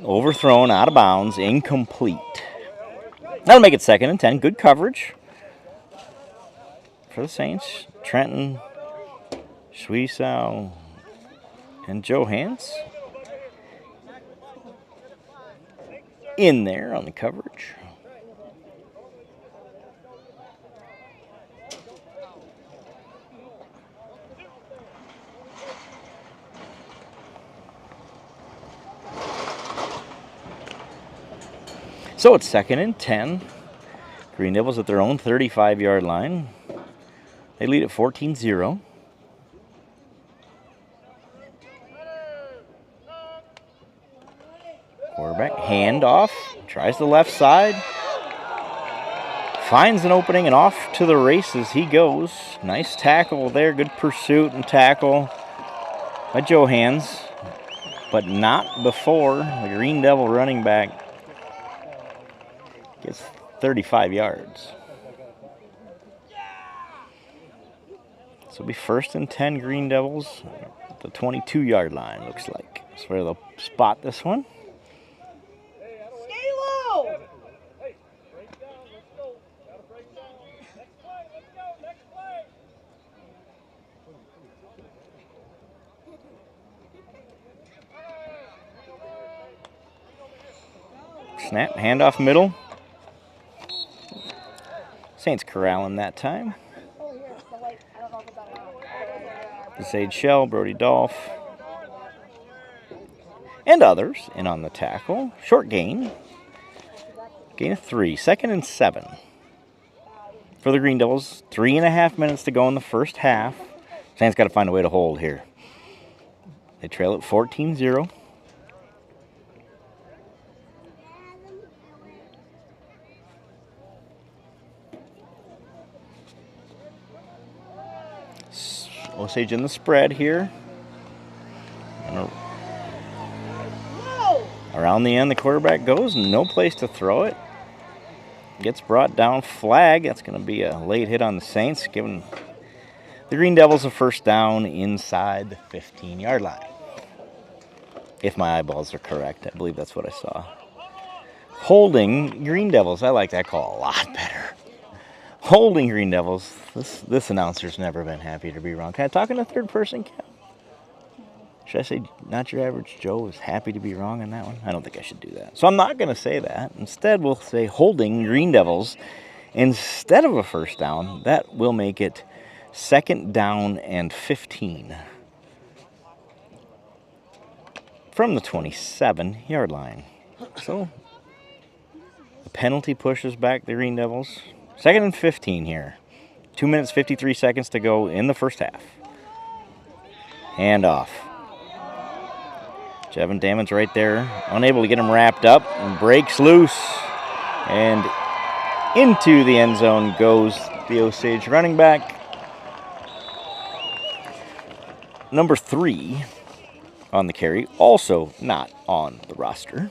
Overthrown, out of bounds, incomplete. That'll make it 2nd and 10. Good coverage for the Saints. Trenton, Suisau, and Johans in there on the coverage. So it's 2nd and 10. Green Devils at their own 35-yard line. They lead at 14-0. Quarterback handoff. Tries the left side. Finds an opening and off to the races he goes. Nice tackle there. Good pursuit and tackle by Johans. But not before the Green Devil running back gets 35 yards. So it'll be 1st and 10 Green Devils at the 22-yard line, looks like. That's where they'll spot this one. Stay low! Snap, handoff middle. Saints corralling that time. Osage Shell, Brody Dolph, and others in on the tackle. Short gain. Gain of 3. 2nd and 7 for the Green Devils. 3.5 minutes to go in the first half. Saints got to find a way to hold here. They trail at 14-0. Osage in the spread here. And around the end, the quarterback goes. No place to throw it. Gets brought down. Flag. That's going to be a late hit on the Saints, giving the Green Devils a first down inside the 15-yard line. If my eyeballs are correct, I believe that's what I saw. Holding Green Devils. I like that call a lot better. Holding Green Devils. This announcer's never been happy to be wrong. Can I talk in a third person, Kim? Should I say not your average Joe is happy to be wrong on that one? I don't think I should do that. So I'm not going to say that. Instead, we'll say holding Green Devils instead of a first down. That will make it 2nd down and 15 from the 27-yard line. So the penalty pushes back the Green Devils. 2nd and 15 here. 2 minutes, 53 seconds to go in the first half. Hand off. Jevin Damon's right there, unable to get him wrapped up, and breaks loose. And into the end zone goes the Osage running back. Number 3 on the carry, also not on the roster.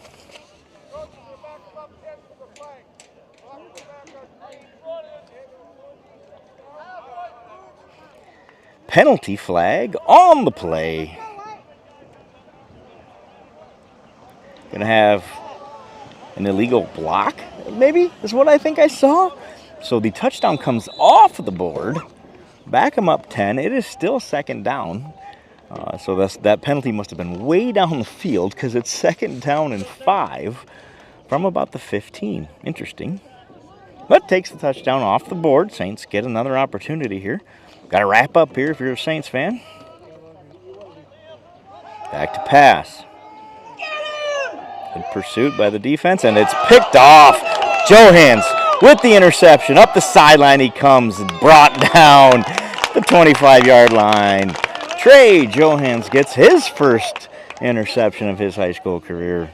Penalty flag on the play. Going to have an illegal block, maybe, is what I think I saw. So the touchdown comes off the board. Back him up 10. It is still 2nd down. So that penalty must have been way down the field because it's 2nd down and 5 from about the 15. Interesting. But takes the touchdown off the board. Saints get another opportunity here. Got to wrap up here if you're a Saints fan. Back to pass. Good pursuit by the defense, and it's picked off. Johans with the interception. Up the sideline he comes, brought down the 25-yard line. Trey Johans gets his first interception of his high school career.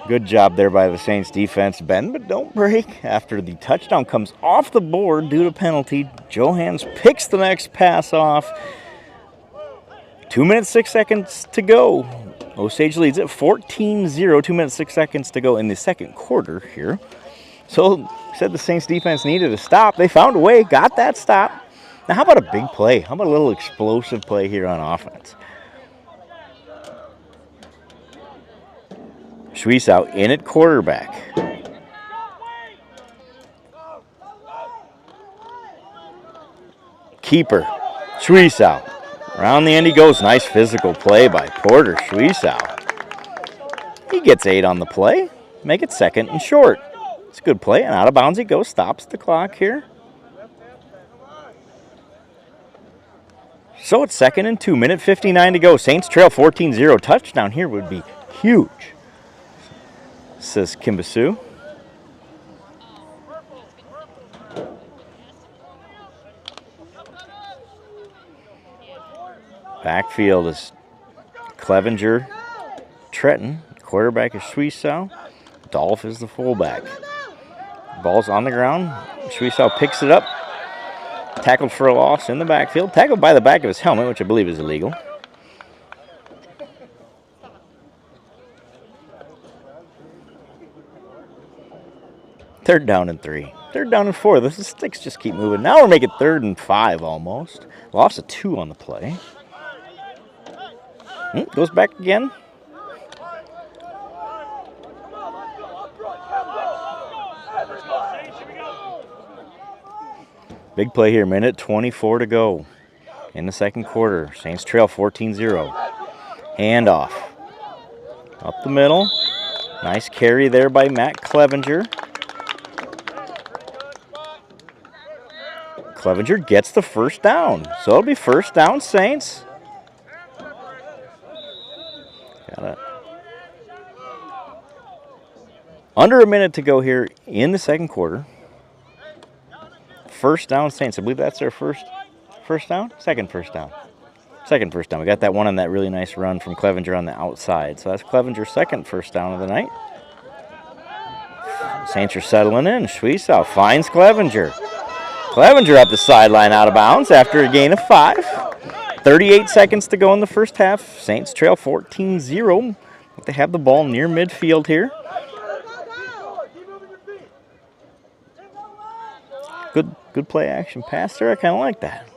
Good job there by the Saints defense. Bend but don't break. After the touchdown comes off the board due to penalty, Johans picks the next pass off. 2 minutes, 6 seconds to go. Osage leads it 14-0. 2 minutes, 6 seconds to go in the second quarter here. So, said the Saints defense needed a stop. They found a way, got that stop. Now, how about a big play? How about a little explosive play here on offense? Schwiesow in at quarterback. Keeper, Schwiesow. Around the end he goes. Nice physical play by Porter Schwiesow. He gets 8 on the play. Make it 2nd and short. It's a good play, and out of bounds he goes. Stops the clock here. So it's 2nd and 2. Minute 59 to go. Saints trail 14-0. Touchdown here would be huge, says Kimbasu. Backfield is Clevenger, Tretton. Quarterback is Schwiesow. Dolph is the fullback. Ball's on the ground. Schwiesow picks it up. Tackled for a loss in the backfield. Tackled by the back of his helmet, which I believe is illegal. Third down and 3. 3rd down and 4. The sticks just keep moving. Now we're making 3rd and 5 almost. Loss of 2 on the play. Goes back again. Big play here. Minute 24 to go in the second quarter. Saints trail 14-0. Handoff. Up the middle. Nice carry there by Matt Clevenger. Clevenger gets the first down. So it'll be first down, Saints. Under a minute to go here in the second quarter. First down, Saints. I believe that's their first down? Second first down. Second first down. We got that one on that really nice run from Clevenger on the outside. So that's Clevenger's second first down of the night. Saints are settling in. Schwiesow finds Clevenger. Clevenger up the sideline out of bounds after a gain of 5. 38 seconds to go in the first half. Saints trail 14-0. They have the ball near midfield here. Good play action pass there. I kind of like that.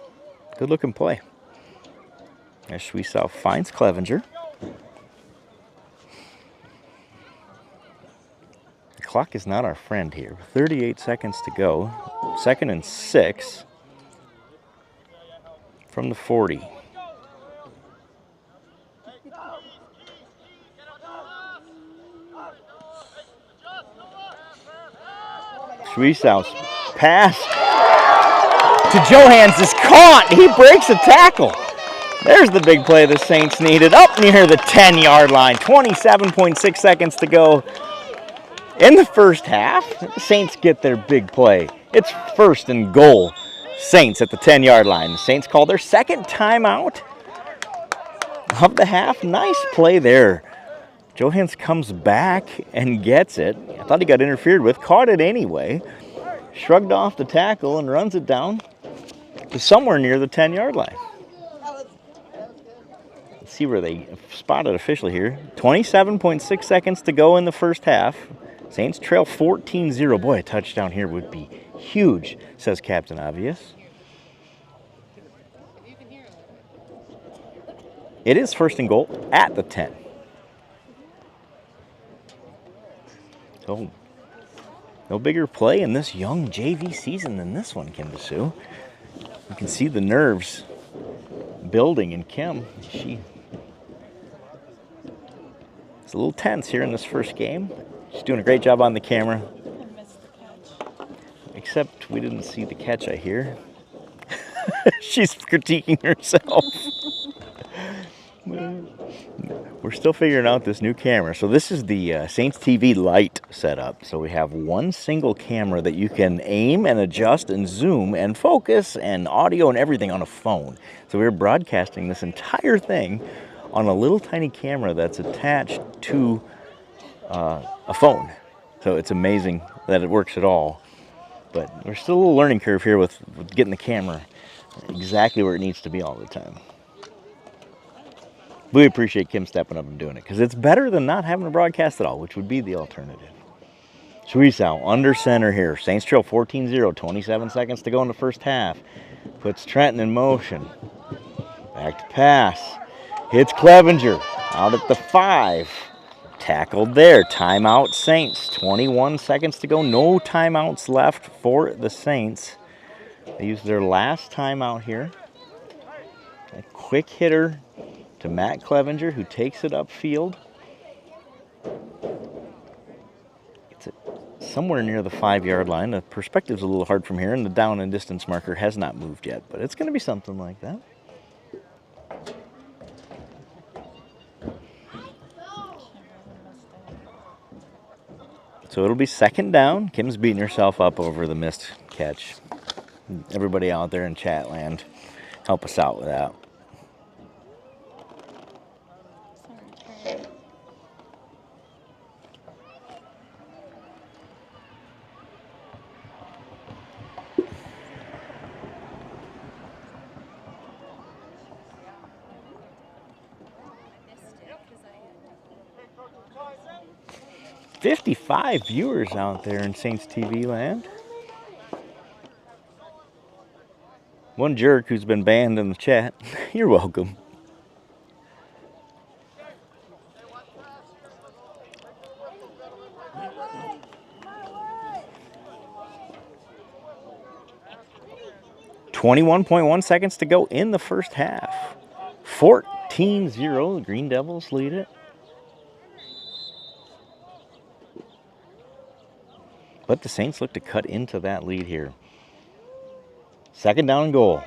Good looking play. As Schwiesau finds Clevenger. The clock is not our friend here. 38 seconds to go. 2nd and 6 from the 40. Schwiesau's pass to Johans is caught. He breaks a tackle. There's the big play the Saints needed. Up near the 10-yard line. 27.6 seconds to go in the first half. The Saints get their big play. It's 1st and goal. Saints at the 10-yard line. The Saints call their 2nd timeout of the half. Nice play there. Johans comes back and gets it. I thought he got interfered with. Caught it anyway. Shrugged off the tackle and runs it down to somewhere near the 10-yard line. Let's see where they spotted officially here. 27.6 seconds to go in the first half. Saints trail 14-0. Boy, a touchdown here would be huge, says Captain Obvious. It is 1st and goal at the 10. So, no bigger play in this young JV season than this one, Kim Basu. You can see the nerves building in Kim. She's a little tense here in this first game. She's doing a great job on the camera. I missed the catch. Except we didn't see the catch, I hear. She's critiquing herself. We're still figuring out this new camera. So this is the Saints TV Lite setup. So we have one single camera that you can aim and adjust and zoom and focus and audio and everything on a phone. So we're broadcasting this entire thing on a little tiny camera that's attached to a phone. So it's amazing that it works at all. But we're still a little learning curve here with getting the camera exactly where it needs to be all the time. We appreciate Kim stepping up and doing it because it's better than not having a broadcast at all, which would be the alternative. Schwiesau under center here. Saints trail 14-0, 27 seconds to go in the first half. Puts Trenton in motion. Back to pass. Hits Clevenger out at the 5. Tackled there. Timeout Saints. 21 seconds to go. No timeouts left for the Saints. They used their last timeout here. A quick hitter to Matt Clevenger, who takes it upfield. It's somewhere near the 5-yard line. The perspective's a little hard from here, and the down and distance marker has not moved yet, but it's going to be something like that. So it'll be 2nd down. Kim's beating herself up over the missed catch. Everybody out there in chat land, help us out with that. 55 viewers out there in Saints TV land. One jerk who's been banned in the chat. You're welcome. .1 seconds to go in the first half. 14-0, the Green Devils lead it. But the Saints look to cut into that lead here. 2nd down and goal.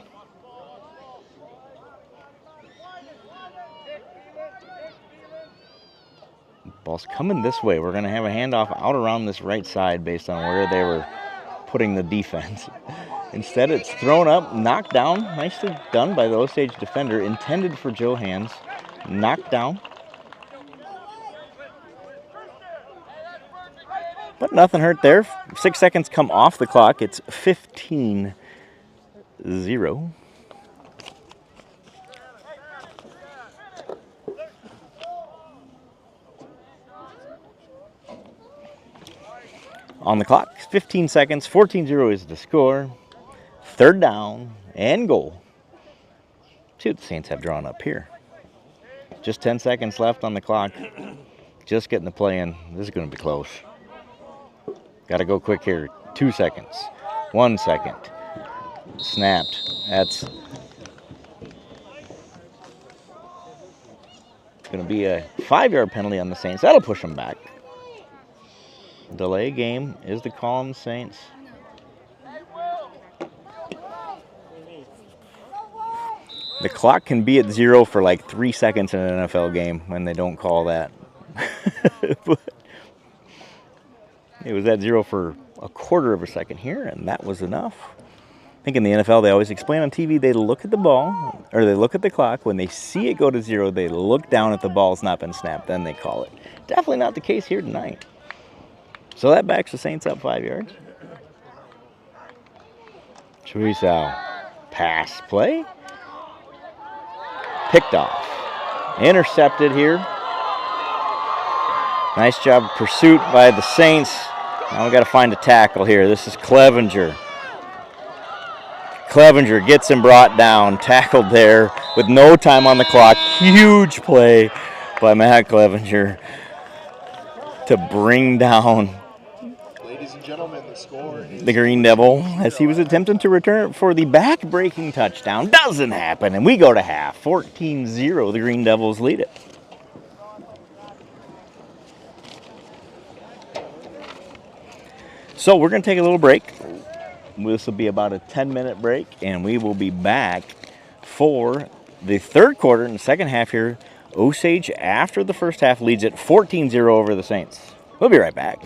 Ball's coming this way. We're going to have a handoff out around this right side based on where they were putting the defense. Instead, it's thrown up, knocked down. Nicely done by the Osage defender. Intended for Johans. Knocked down. But nothing hurt there. 6 seconds come off the clock. It's 15 0. On the clock, 15 seconds, 14-0 is the score. Third down and goal. See what the Saints have drawn up here. Just 10 seconds left on the clock. Just getting the play in. This is going to be close. Got to go quick here. 2 seconds. 1 second. Snapped. That's going to be a 5-yard penalty on the Saints. That'll push them back. Delay game is the call on the Saints. The clock can be at 0 for like 3 seconds in an NFL game when they don't call that. It was at 0 for a quarter of a second here, and that was enough. I think in the NFL, they always explain on TV, they look at the ball, or they look at the clock. When they see it go to 0, they look down at the ball's not been snapped, then they call it. Definitely not the case here tonight. So that backs the Saints up 5 yards. Chuisao, pass play. Picked off. Intercepted here. Nice job of pursuit by the Saints. Now we got to find a tackle here. This is Clevenger. Clevenger gets him brought down, tackled there with no time on the clock. Huge play by Matt Clevenger to bring down Ladies and gentlemen, the score is the Green Devil as he was attempting to return for the back-breaking touchdown. Doesn't happen, and we go to half. 14-0, the Green Devils lead it. So we're going to take a little break. This will be about a 10-minute break, and we will be back for the third quarter in the second half here. Osage, after the first half, leads it 14-0 over the Saints. We'll be right back.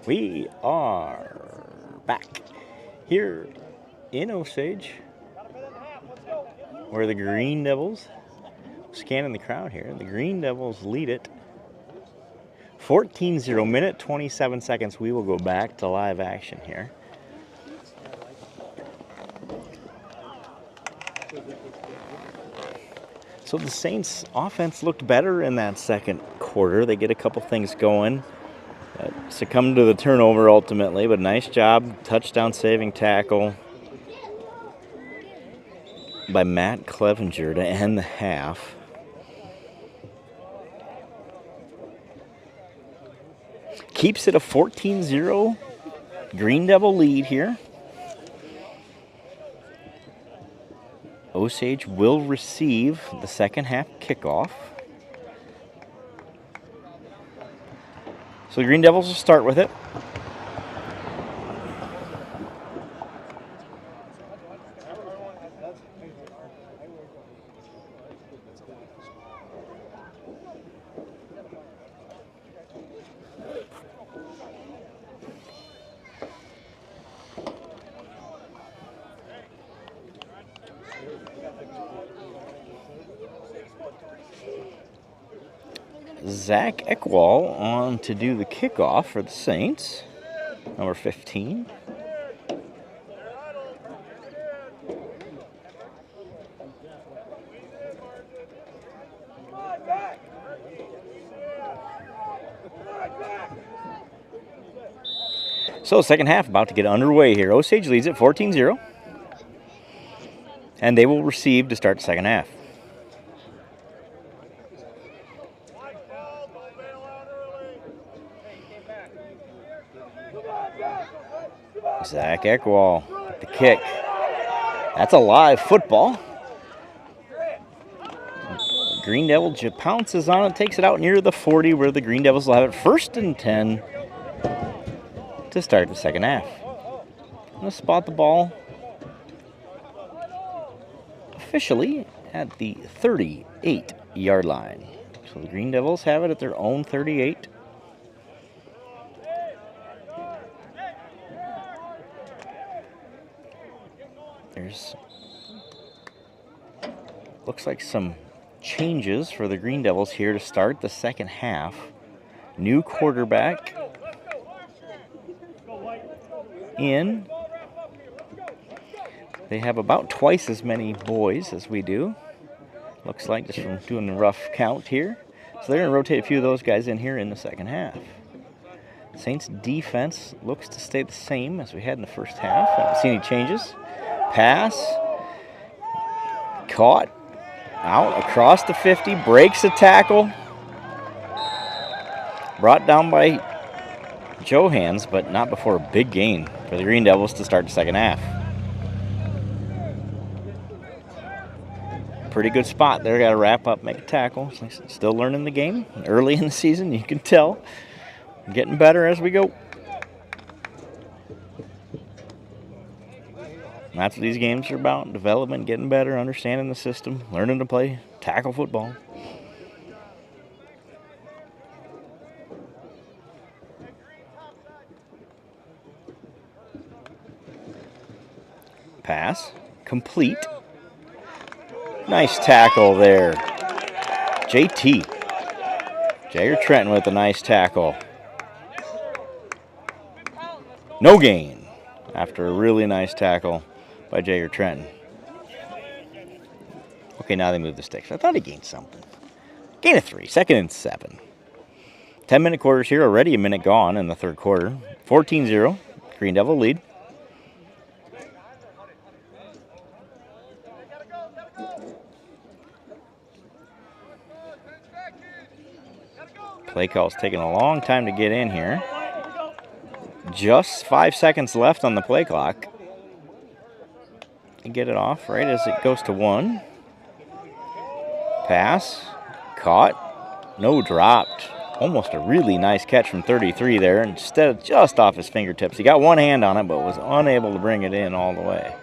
We are back here in Osage, where the Green Devils, scanning the crowd here, the Green Devils lead it 14-0, minute 27 seconds. We will go back to live action here. So the Saints offense looked better in that second quarter. They get a couple things going. Succumbed to the turnover ultimately, but nice job. Touchdown saving tackle by Matt Clevenger to end the half. Keeps it a 14-0 Green Devil lead here. Osage will receive the second half kickoff. So the Green Devils will start with it. Zach Eckwall on to do the kickoff for the Saints, number 15. So second half about to get underway here. Osage leads it 14-0. And they will receive to start the second half. Zach Eckwall with the kick. That's a live football. Green Devil pounces on it, takes it out near the 40 where the Green Devils will have it 1st and 10 to start the second half. I'm going to spot the ball officially at the 38-yard line. So the Green Devils have it at their own 38. There's looks like some changes for the Green Devils here to start the second half. New quarterback in. They have about twice as many boys as we do. Looks like, just from doing the rough count here. So they're going to rotate a few of those guys in here in the second half. Saints defense looks to stay the same as we had in the first half. I don't see any changes. Pass. Caught. Out across the 50. Breaks a tackle. Brought down by Johans, but not before a big gain for the Green Devils to start the second half. Pretty good spot there. Got to wrap up, make a tackle. Still learning the game. Early in the season, you can tell. Getting better as we go. That's what these games are about. Development, getting better, understanding the system, learning to play tackle football. Pass. Complete. Nice tackle there. JT. Jair Trenton with a nice tackle. No gain after a really nice tackle by Jair Trenton. Okay, now they move the sticks. I thought he gained something. Gain of 3, 2nd and 7. 10-minute quarters here, already a minute gone in the third quarter. 14-0, Green Devil lead. Play call's taking a long time to get in here. Just 5 seconds left on the play clock. And get it off right as it goes to 1. Pass. Caught. No, dropped. Almost a really nice catch from 33 there. Instead of just off his fingertips. He got one hand on it, but was unable to bring it in all the way.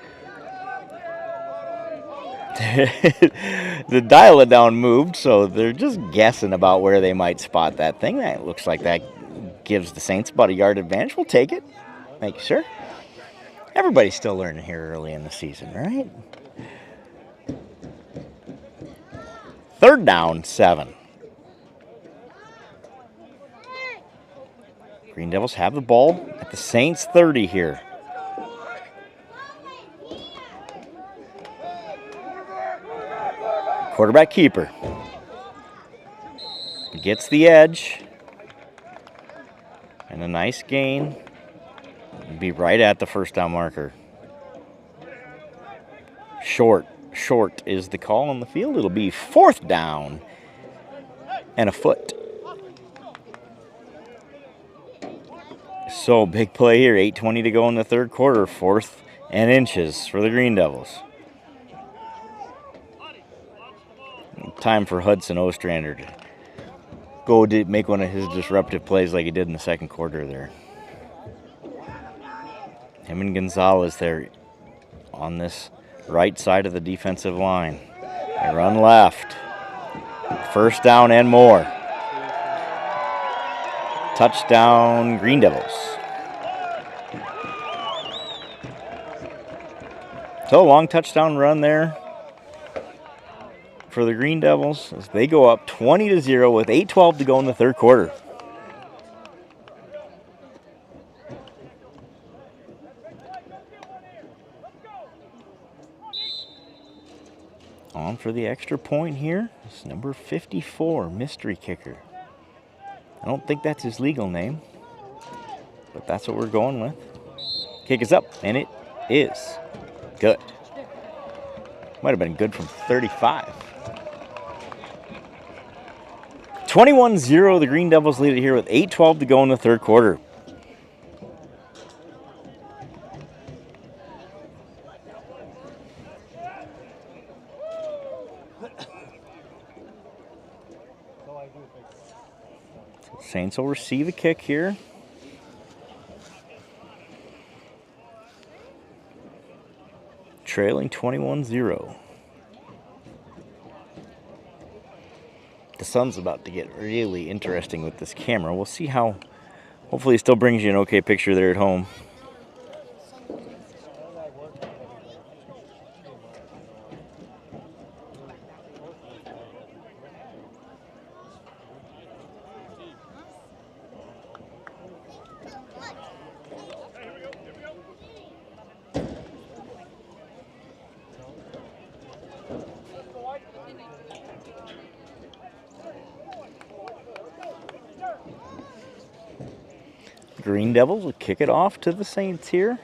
The dial-it-down moved, so they're just guessing about where they might spot that thing. That looks like that gives the Saints about a yard advantage. We'll take it. Make sure. Everybody's still learning here early in the season, right? 3rd down, 7. Green Devils have the ball at the Saints 30 here. Quarterback keeper. Gets the edge. And a nice gain. Be right at the 1st down marker. Short is the call on the field. It'll be 4th down and a foot. So big play here. 8:20 to go in the 3rd quarter. 4th and inches for the Green Devils. Time for Hudson Ostrander to go make one of his disruptive plays like he did in the 2nd quarter there. Him and Gonzalez there on this right side of the defensive line. They run left. 1st down and more. Touchdown, Green Devils. So a long touchdown run there for the Green Devils as they go up 20-0 with 8:12 to go in the 3rd quarter. On for the extra point here is number 54, mystery kicker. I don't think that's his legal name, but that's what we're going with. Kick is up, and it is good. Might have been good from 35. 21-0, the Green Devils lead it here with 8:12 to go in the 3rd quarter. Saints will receive a kick here. Trailing 21-0. The sun's about to get really interesting with this camera. We'll see how, hopefully it still brings you an okay picture there at home. Green Devils will kick it off to the Saints here.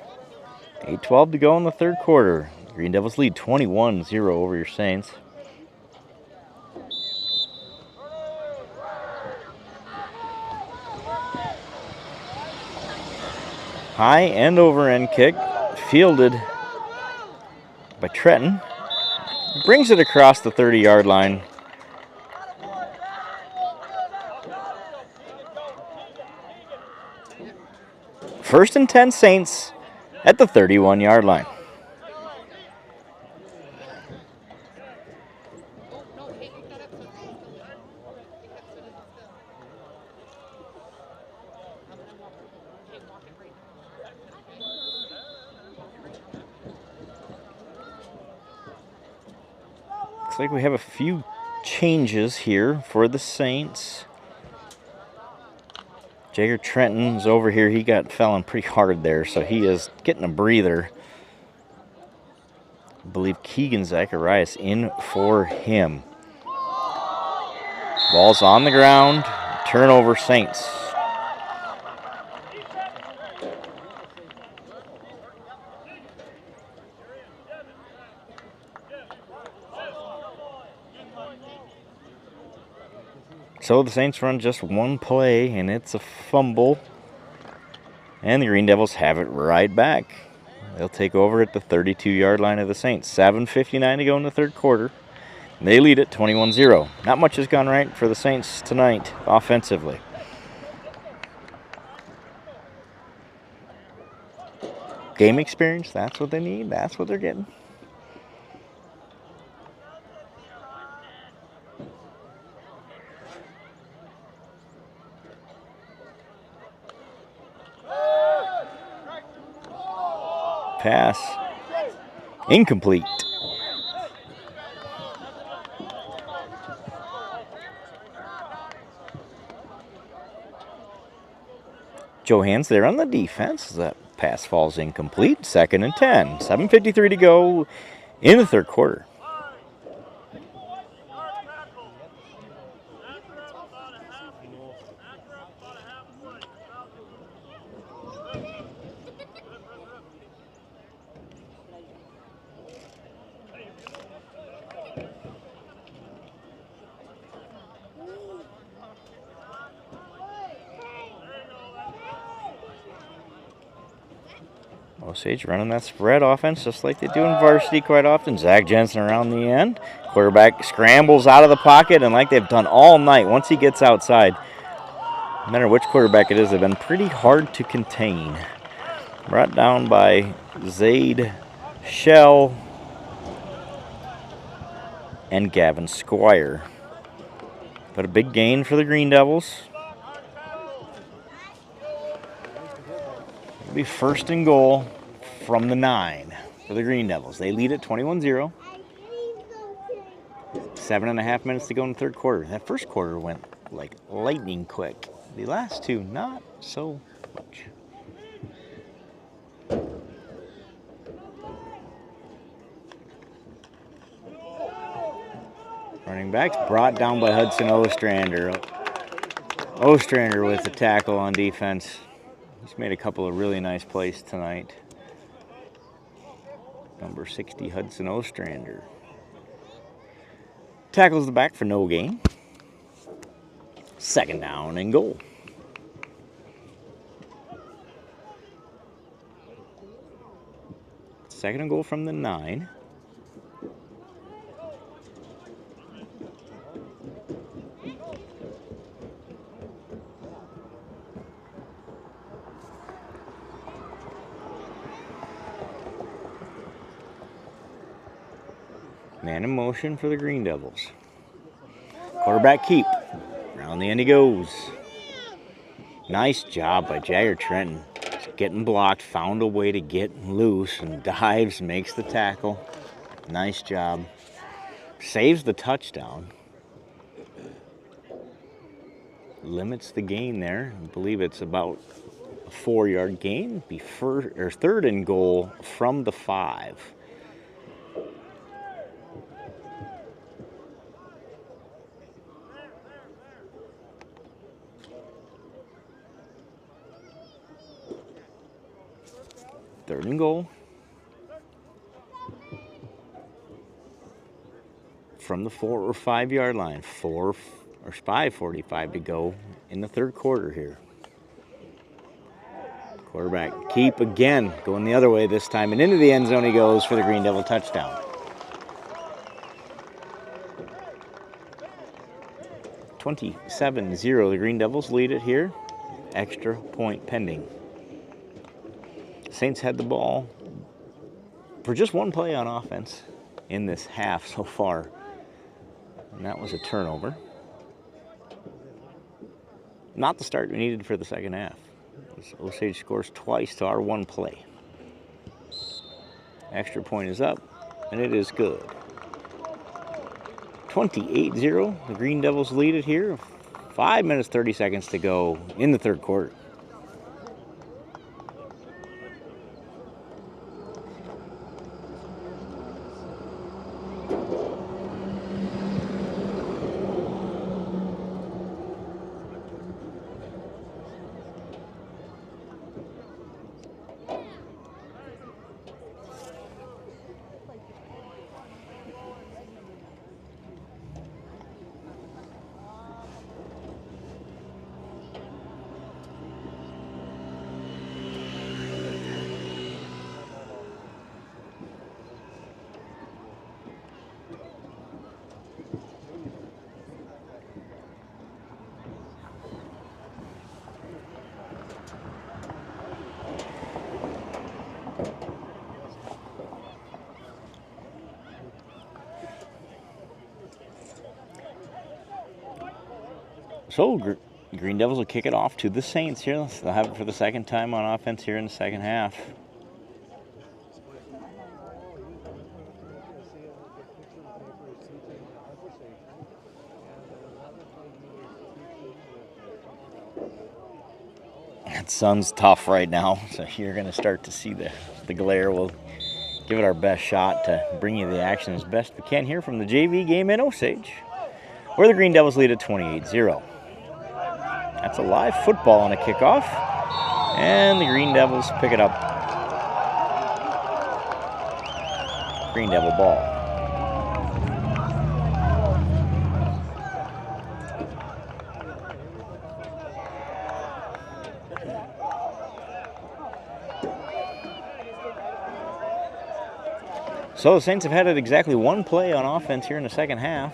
8:12 to go in the 3rd quarter. Green Devils lead 21-0 over your Saints. High and over end kick, fielded by Trenton. Brings it across the 30-yard line. First and 10 Saints at the 31-yard line. Looks like we have a few changes here for the Saints. Jagger Trenton's over here. He got felling pretty hard there, so he is getting a breather. I believe Keegan Zacharias in for him. Ball's on the ground. Turnover, Saints. So the Saints run just one play, and it's a fumble. And the Green Devils have it right back. They'll take over at the 32-yard line of the Saints. 7:59 to go in the 3rd quarter. They lead it 21-0. Not much has gone right for the Saints tonight offensively. Game experience, that's what they need. That's what they're getting. pass. Incomplete. Johans there on the defense. That pass falls incomplete. 2nd and 10. 7:53 to go in the third quarter. Osage running that spread offense just like they do in varsity quite often. Zach Jensen around the end. Quarterback scrambles out of the pocket, and like they've done all night, once he gets outside, no matter which quarterback it is, they've been pretty hard to contain. Brought down by Zaid Shell and Gavin Squire. But a big gain for the Green Devils. It'll be 1st and goal from the 9 for the Green Devils. They lead at 21-0. 7.5 minutes to go in the third quarter. That first quarter went like lightning quick. The last two, not so much. Running backs brought down by Hudson Ostrander. Ostrander with the tackle on defense. He's made a couple of really nice plays tonight. Number 60, Hudson Ostrander. Tackles the back for no gain. 2nd down and goal. Second and goal from the 9. Man in motion for the Green Devils. Quarterback keep. Around the end he goes. Nice job by Jagger Trenton. Just getting blocked, found a way to get loose and dives, makes the tackle. Nice job. Saves the touchdown. Limits the gain there. I believe it's about a 4-yard gain. Be 3rd and goal from the 5. Third and goal from the 4 or 5 yard line. 5:45 to go in the third quarter here. Quarterback keep again, going the other way this time, and into the end zone he goes for the Green Devil touchdown. 27-0, the Green Devils lead it here. Extra point pending. Saints had the ball for just one play on offense in this half so far, and that was a turnover. Not the start we needed for the second half. Osage scores twice to our one play. Extra point is up, and it is good. 28-0, the Green Devils lead it here. 5 minutes, 30 seconds to go in the third quarter. So Green Devils will kick it off to the Saints here. They'll have it for the second time on offense here in the second half. That sun's tough right now, so you're going to start to see the glare. We'll give it our best shot to bring you the action as best we can here from the JV game in Osage, where the Green Devils lead at 28-0. That's a live football on a kickoff, and the Green Devils pick it up. Green Devil ball. So the Saints have had it exactly one play on offense here in the second half,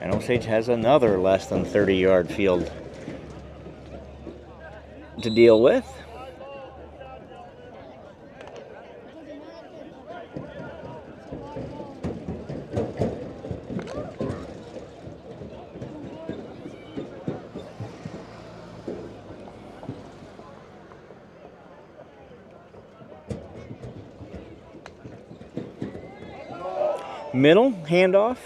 and Osage has another less than 30-yard field to deal with. Middle, handoff.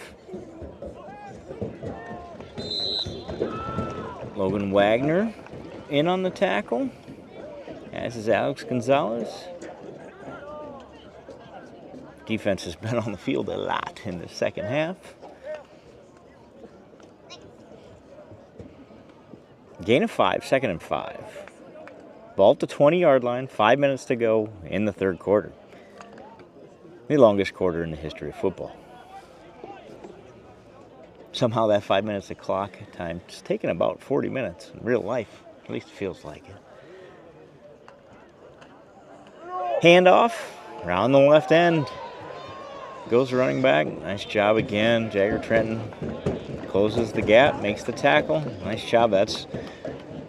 Logan Wagner in on the tackle, as is Alex Gonzalez. Defense has been on the field a lot in the second half. Gain of 5, 2nd and 5. Ball at the 20-yard line, 5 minutes to go in the third quarter. The longest quarter in the history of football. Somehow that 5 minutes of clock time is taking about 40 minutes in real life. At least it feels like it. Handoff, around the left end. Goes running back. Nice job again. Jagger Trenton closes the gap, makes the tackle. Nice job. That's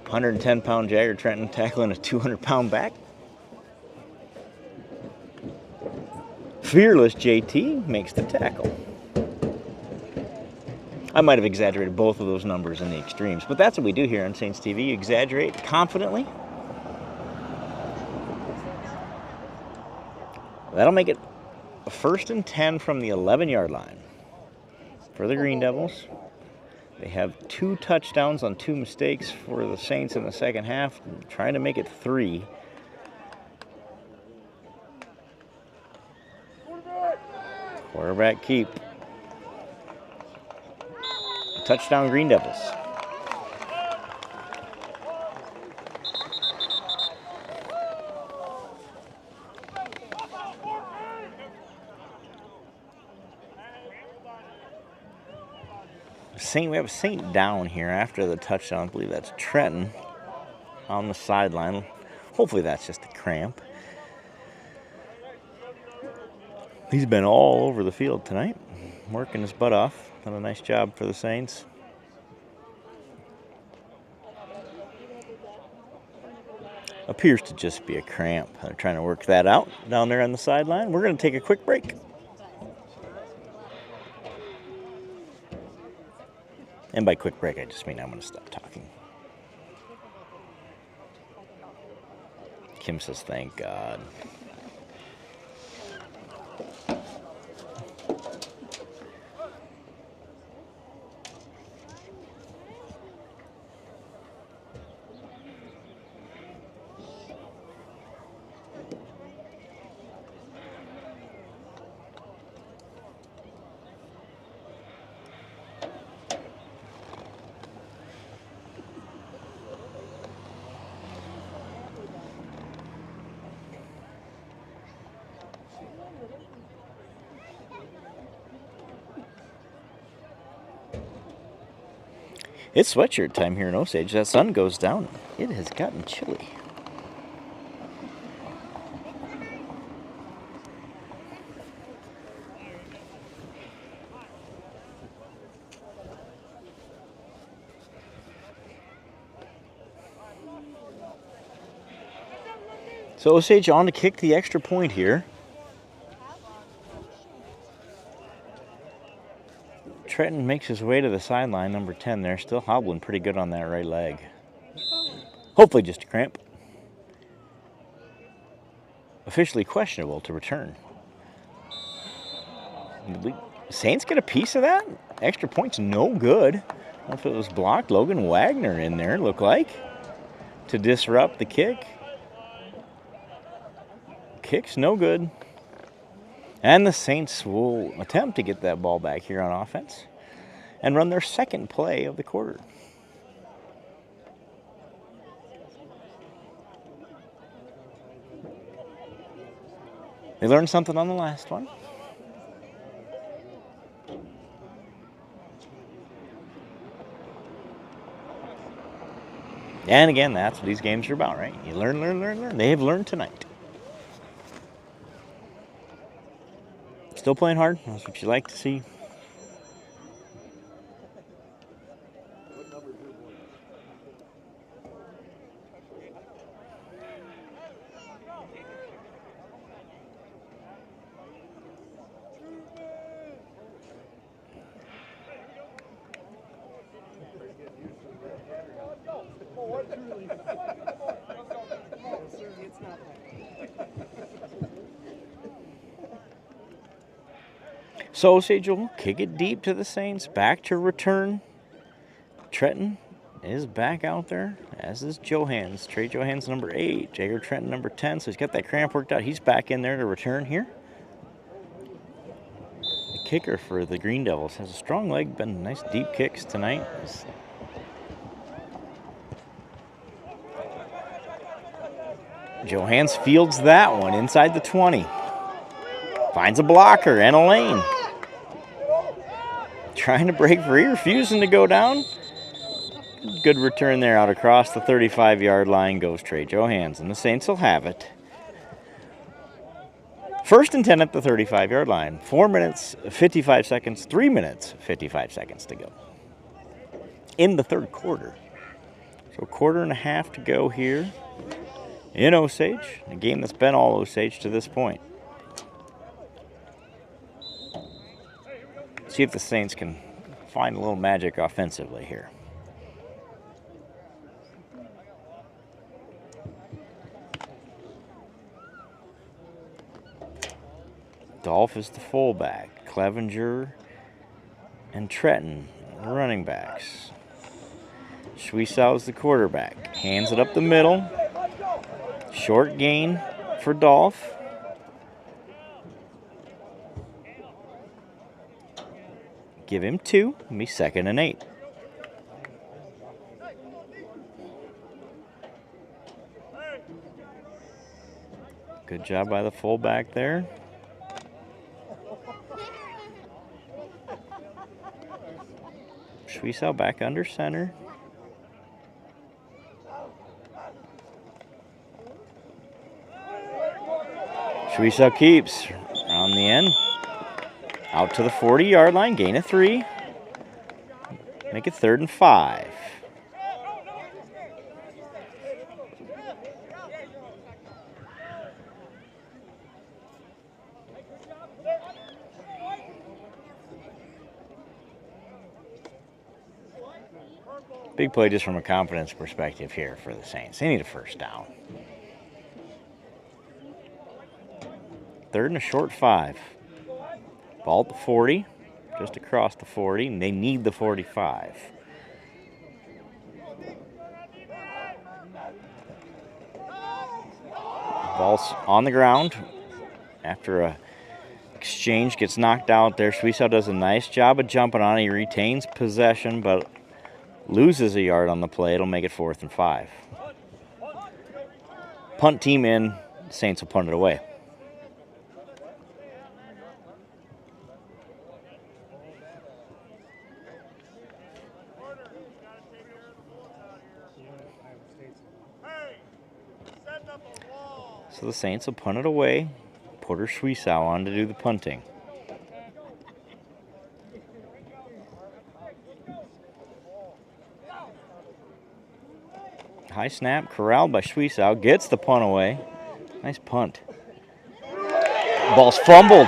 110-pound Jagger Trenton tackling a 200-pound back. Fearless JT makes the tackle. I might have exaggerated both of those numbers in the extremes, but that's what we do here on Saints TV. You exaggerate confidently. That'll make it a 1st and 10 from the 11-yard line for the Green Devils. They have 2 touchdowns on 2 mistakes for the Saints in the second half, trying to make it 3. Quarterback keep. Touchdown Green Devils. We have a Saint down here after the touchdown. I believe that's Trenton on the sideline. Hopefully that's just a cramp. He's been all over the field tonight, working his butt off. Done a nice job for the Saints. Appears to just be a cramp. They're trying to work that out down there on the sideline. We're going to take a quick break. And by quick break, I just mean I'm going to stop talking. Kim says, thank God. It's sweatshirt time here in Osage. That sun goes down. It has gotten chilly. So Osage on to kick the extra point here. Trenton makes his way to the sideline, number 10 there, still hobbling pretty good on that right leg. Hopefully just a cramp. Officially questionable to return. Did Saints get a piece of that? Extra point's no good. I don't know if it was blocked. Logan Wagner in there, looked like. to disrupt the kick. Kick's no good. And the Saints will attempt to get that ball back here on offense and run their second play of the quarter. They learned something on the last one. And again, that's what these games are about, right? You learn. They have learned tonight. Still playing hard. That's what you like to see. So Osage will kick it deep to the Saints. Back to return. Trenton is back out there, as is Johans. Trey Johans, number 8. Jagger Trenton, number 10. So he's got that cramp worked out. He's back in there to return here. The kicker for the Green Devils has a strong leg. Been nice deep kicks tonight. Johans fields that one inside the 20. Finds a blocker and a lane. Trying to break free, refusing to go down. Good return there out across the 35-yard line goes Trey Johans, and the Saints will have it. 1st and 10 at the 35-yard line. 4 minutes, 55 seconds, 3 minutes, 55 seconds to go in the third quarter. So a quarter and a half to go here in Osage, a game that's been all Osage to this point. See if the Saints can find a little magic offensively here. Dolph is the fullback. Clevenger and Trenton, the running backs. Schwiesau is the quarterback. Hands it up the middle. Short gain for Dolph. Give him 2. It'll be 2nd and 8. Good job by the fullback there. Schwiesau back under center. Schwiesau keeps on the end. Out to the 40-yard line, gain of 3. Make it 3rd and 5. Big play just from a confidence perspective here for the Saints. They need a first down. 3rd and a short 5. Ball at the 40, just across the 40, and they need the 45. Ball's on the ground after a exchange gets knocked out there. Schwiesau does a nice job of jumping on it. He retains possession, but loses a yard on the play. It'll make it 4th and 5. Punt team in, Saints will punt it away. So the Saints will punt it away. Porter Schwiesau on to do the punting. High snap, corralled by Schwiesau. Gets the punt away. Nice punt. Ball's fumbled.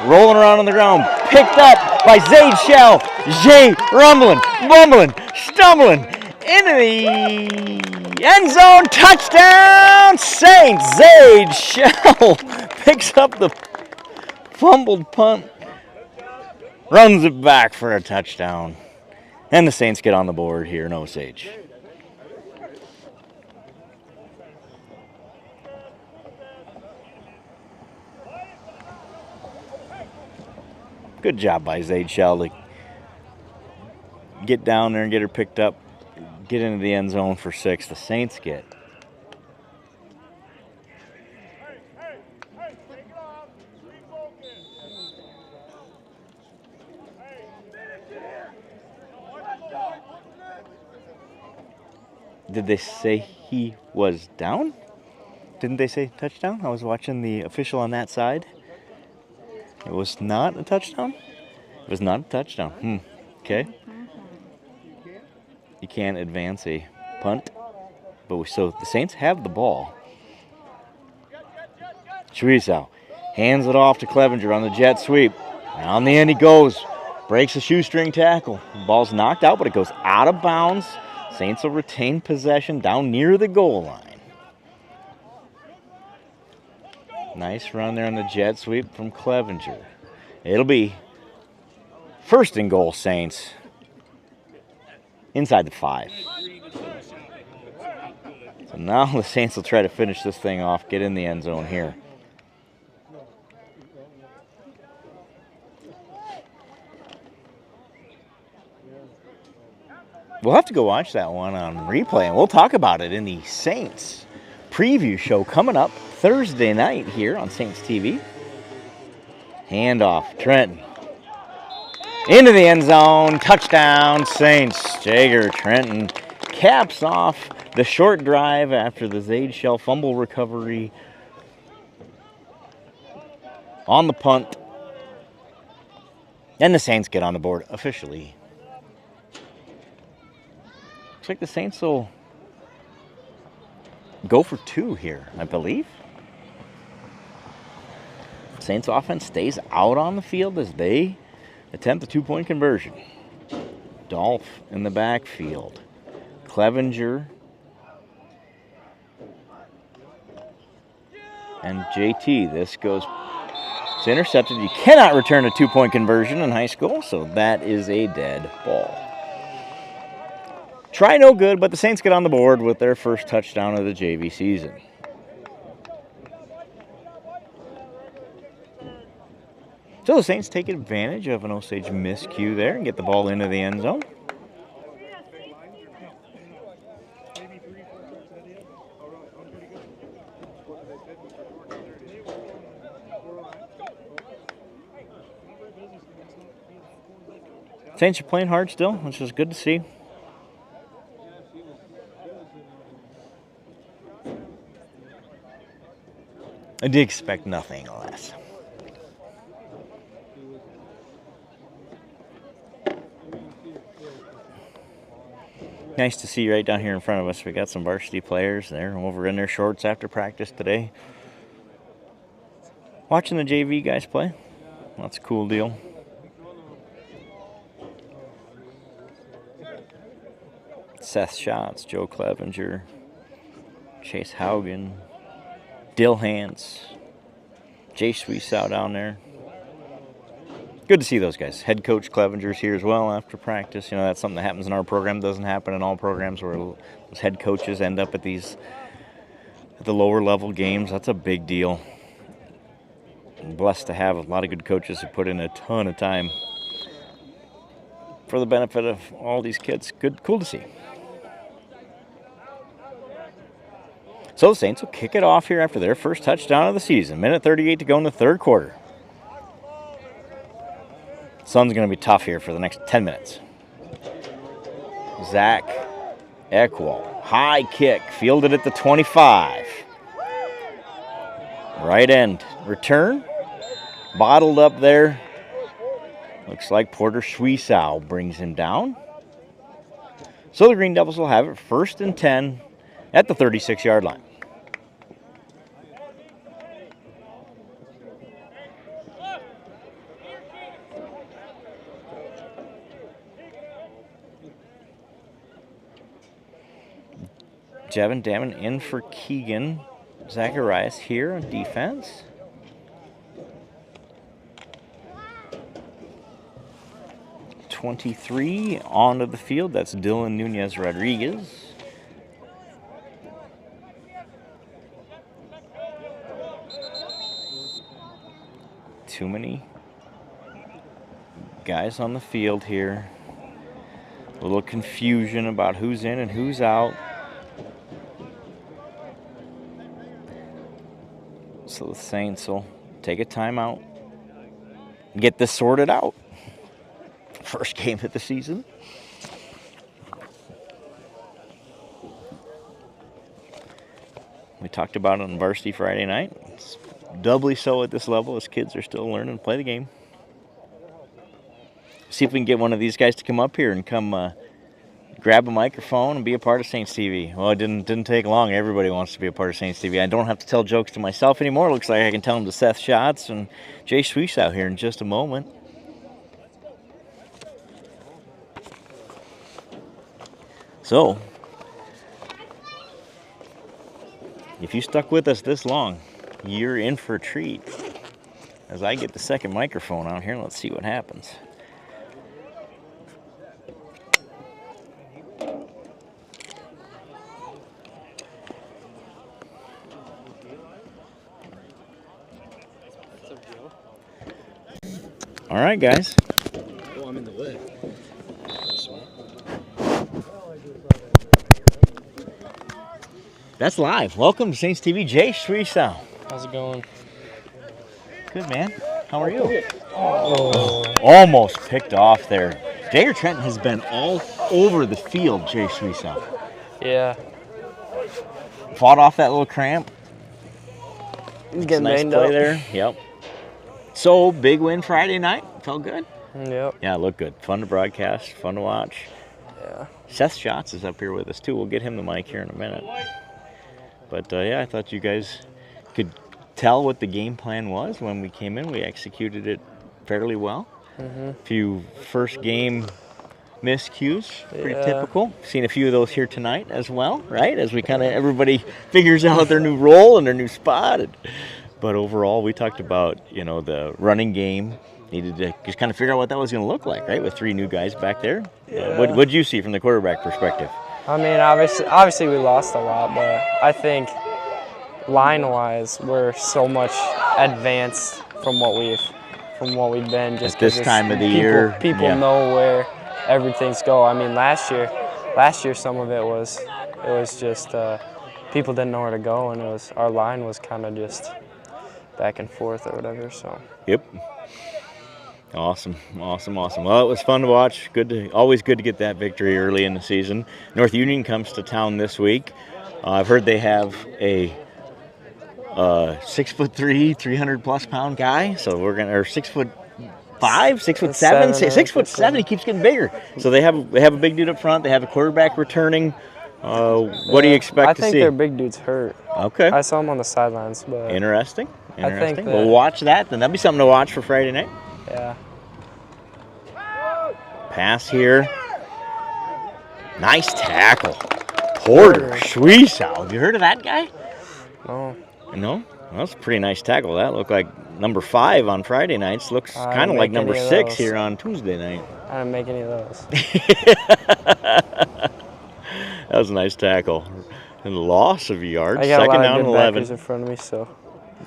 Rolling around on the ground. Picked up by Zade Shell. Zay rumbling, bumbling, stumbling into the end zone. Touchdown, Saints. Zade Shell picks up the fumbled punt. Runs it back for a touchdown. And the Saints get on the board here in Osage. Good job by Zade Shell to get down there and get her picked up, get into the end zone for 6. The Saints get. Did they say he was down? Didn't they say touchdown? I was watching the official on that side. It was not a touchdown? It was not a touchdown. Okay. You can't advance a punt. But so the Saints have the ball. Schwiesow hands it off to Clevenger on the jet sweep. On the end he goes. Breaks a shoestring tackle. The ball's knocked out, but it goes out of bounds. Saints will retain possession down near the goal line. Nice run there on the jet sweep from Clevenger. It'll be first and goal, Saints. Inside the 5. So now the Saints will try to finish this thing off, get in the end zone here. We'll have to go watch that one on replay, and we'll talk about it in the Saints preview show coming up Thursday night here on Saints TV. Handoff, Trenton. Into the end zone, touchdown, Saints. Jager Trenton caps off the short drive after the Zade Shell fumble recovery on the punt. And the Saints get on the board officially. Looks like the Saints will go for 2 here, I believe. Saints offense stays out on the field as they attempt the 2-point conversion. Dolph in the backfield. Clevenger and JT. This goes, it's intercepted. You cannot return a 2-point conversion in high school, so that is a dead ball. Try no good, but the Saints get on the board with their first touchdown of the JV season. So the Saints take advantage of an Osage miscue there and get the ball into the end zone. Saints are playing hard still, which is good to see. I did expect nothing less. Nice to see right down here in front of us. We got some varsity players. They're over in their shorts after practice today. Watching the JV guys play. That's a cool deal. Seth Schatz, Joe Clevenger, Chase Haugen, Dill Hance, Jay Schwiesow down there. Good to see those guys. Head coach Clevenger's here as well after practice. You know, that's something that happens in our program. It doesn't happen in all programs where those head coaches end up at the lower level games. That's a big deal. I'm blessed to have a lot of good coaches who put in a ton of time for the benefit of all these kids. Good, cool to see. So the Saints will kick it off here after their first touchdown of the season. Minute 38 to go in the third quarter. Sun's going to be tough here for the next 10 minutes. Zach Eckwall. High kick. Fielded at the 25. Right end. Return. Bottled up there. Looks like Porter Schwiesow brings him down. So the Green Devils will have it first and 10 at the 36-yard line. Jevin Damon in for Keegan Zacharias here on defense. .23 onto the field. That's Dylan Nunez Rodriguez. Too many guys on the field here. A little confusion about who's in and who's out. So the Saints will take a timeout and get this sorted out. First game of the season. We talked about it on Varsity Friday night. It's doubly so at this level as kids are still learning to play the game. See if we can get one of these guys to come up here and come grab a microphone and be a part of Saints TV. Well, it didn't take long. Everybody wants to be a part of Saints TV. I don't have to tell jokes to myself anymore. It looks like I can tell them to Seth Schatz and Jay Swees out here in just a moment. So, if you stuck with us this long, you're in for a treat. As I get the second microphone out here, let's see what happens. All right, guys. Oh, I'm in the way. That's live. Welcome to Saints TV. Jay Shreesow. How's it going? Good, man. How are you? Oh. Almost picked off there. Jair Trenton has been all over the field, Jay Shreesow. Yeah. Fought off that little cramp. He's getting Nice banged play up. there. Yep. So, big win Friday night. Felt good? Yep. Yeah, it looked good. Fun to broadcast. Fun to watch. Yeah. Seth Schatz is up here with us, too. We'll get him the mic here in a minute. But, yeah, I thought you guys could tell what the game plan was when we came in. We executed it fairly well. A few first game miscues, pretty Yeah. typical. Seen a few of those here tonight as well, right? As we kind of, everybody figures out their new role and their new spot. But overall, we talked about, the running game. Needed to just kind of figure out what that was going to look like, right? With three new guys back there. Yeah. What'd you see from the quarterback perspective? I mean, obviously we lost a lot, but I think line-wise we're so much advanced from what we've been. Just At this 'cause time of the people, year, people yeah. know where everything's go. I mean, last year some of it was just people didn't know where to go, and our line was kind of just back and forth or whatever. So. Yep. Awesome. Well, it was fun to watch. Always good to get that victory early in the season. North Union comes to town this week. I've heard they have a 6'3", 300+ pound guy. So we're gonna, or 6'5", 6'7", 6'7". He keeps getting bigger. So they have a big dude up front. They have a quarterback returning. What do you expect to see? I think their big dude's hurt. Okay. I saw him on the sidelines, but Interesting. I think that- We'll watch that. Then that'll be something to watch for Friday night. yeah. Pass here. Nice tackle. Porter Schwiesow. Have you heard of that guy? No. No? Well, that's a pretty nice tackle. That looked like number 5 on Friday nights. Looks I kind of didn't like make number any of 6 those. here on Tuesday night. I didn't make any of those. That was a nice tackle. And loss of yards. I got Second a lot down of and good 11. backers in front of me, so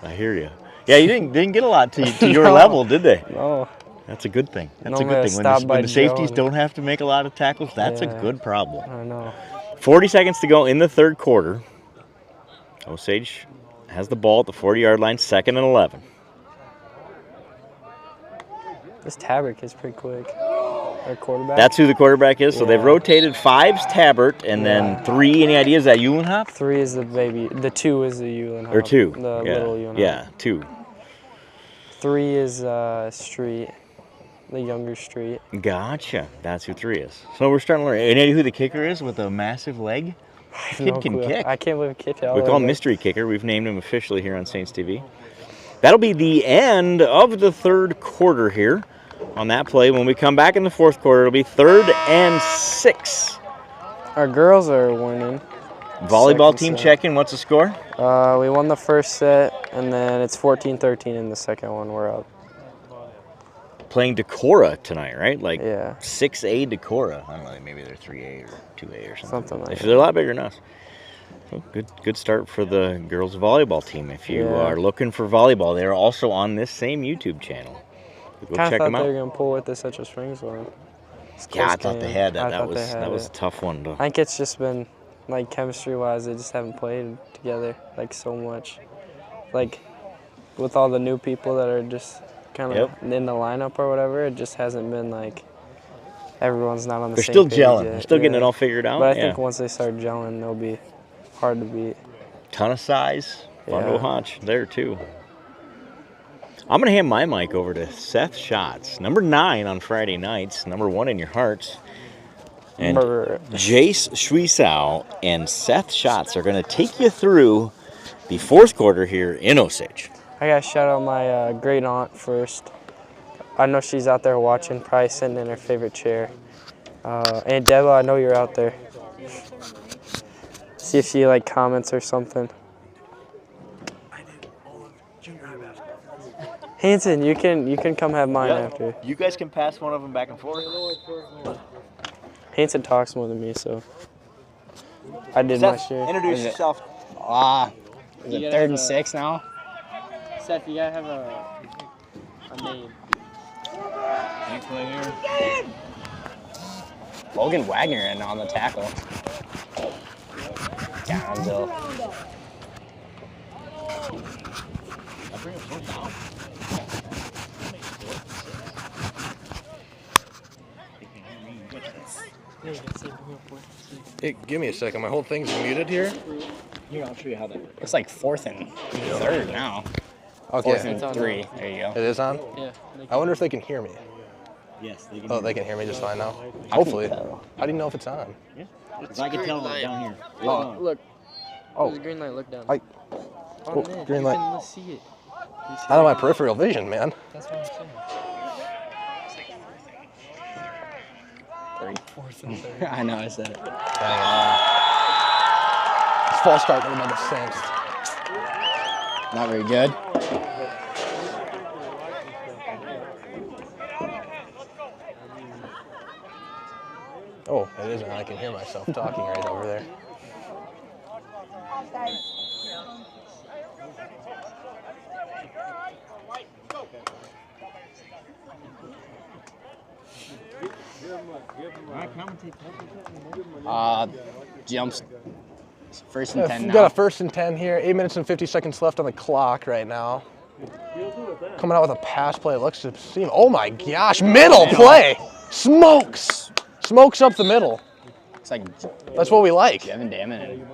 I hear you. Yeah, you didn't get a lot to your No. level, did they? no. That's a good thing. That's No, a good man, thing. stop by When the safeties Joe. don't have to make a lot of tackles, that's a Yeah. good problem. I know. 40 seconds to go in the third quarter. Osage has the ball at the 40-yard line, 2nd and 11. This Tabrick is pretty quick. Our quarterback. That's who the quarterback is. So they've Yeah. rotated 5's Tabbert, and then 3, any ideas, that Eulenhop? 3 is the baby. The 2 is the Eulenhop. Or 2? The yeah. little Eulenhop. Yeah, 2. 3 is Street, the younger Street. Gotcha. That's who 3 is. So we're starting to learn. Any idea who the kicker is with a massive leg? I have Kid no can clue. kick. I can't believe kid. We call him Mystery Kicker. We've named him officially here on Saints TV. That'll be the end of the third quarter here on that play. When we come back in the fourth quarter, it'll be 3rd and 6. Our girls are winning. Volleyball Second team set. check-in. What's the score? We won the first set, and then it's 14-13 in the second one. We're up. Playing Decorah tonight, right? Like Yeah. 6A Decorah. I don't know, maybe they're 3A or 2A or something. Something like They're a lot bigger than us. So good start for the girls volleyball team. If you Yeah. are looking for volleyball, they're also on this same YouTube channel. Go Kind of check thought them they out. were gonna pull with the Central Springs one. It's a Yeah, I close thought they game. had that. I That thought was they had a it. tough one to. I think it's just been like chemistry-wise, they just haven't played together like so much. Like with all the new people that are just kind of in the lineup or whatever, it just hasn't been like everyone's not on the They're same still page gelling. yet. They're still getting it Yeah. all figured out. But I yeah. think once they start gelling, they'll be hard to beat. Ton of size. Fun to Yeah. watch there too. I'm gonna hand my mic over to Seth Schatz, number 9 on Friday nights, number 1 in your hearts. And Jace Schwiesau and Seth Schatz are gonna take you through the 4th quarter here in Osage. I gotta shout out my great aunt first. I know she's out there watching, probably sitting in her favorite chair. Aunt Deva, I know you're out there. See if she like comments or something. Hanson, you can come have mine after. You guys can pass one of them back and forth. Hanson talks more than me, so I did Seth, my share. introduce yourself. Is it 3rd and 6 now? Seth, you gotta have a name. Logan Wagner in on the tackle. Downhill. Hey, give me a second. My whole thing's muted here. Here, I'll show you how that works. It's like 4th and 3rd now. Okay. 4th and 3. There you go. It is on? Yeah. I wonder if they can hear me. Yes, they can. Oh, they can hear me just fine now. Hopefully. How do you know if it's on? I can tell them down here. Oh, Look. Oh. There's a green light. Look down. I- On oh, there. green You light. can see it. Out of my peripheral vision, man. That's what I'm saying. 3. I know, I said it. This false start would have been the Saints. Not very good. Oh, it isn't. I can hear myself talking right over there. Jumps. 1st and 10 We've now. got a 1st and 10 here. 8 minutes and 50 seconds left on the clock right now. Coming out with a pass play. It looks to seem. Oh my gosh! Middle play. Smokes. Smokes up the middle. It's like That's what we like. Devin Damon.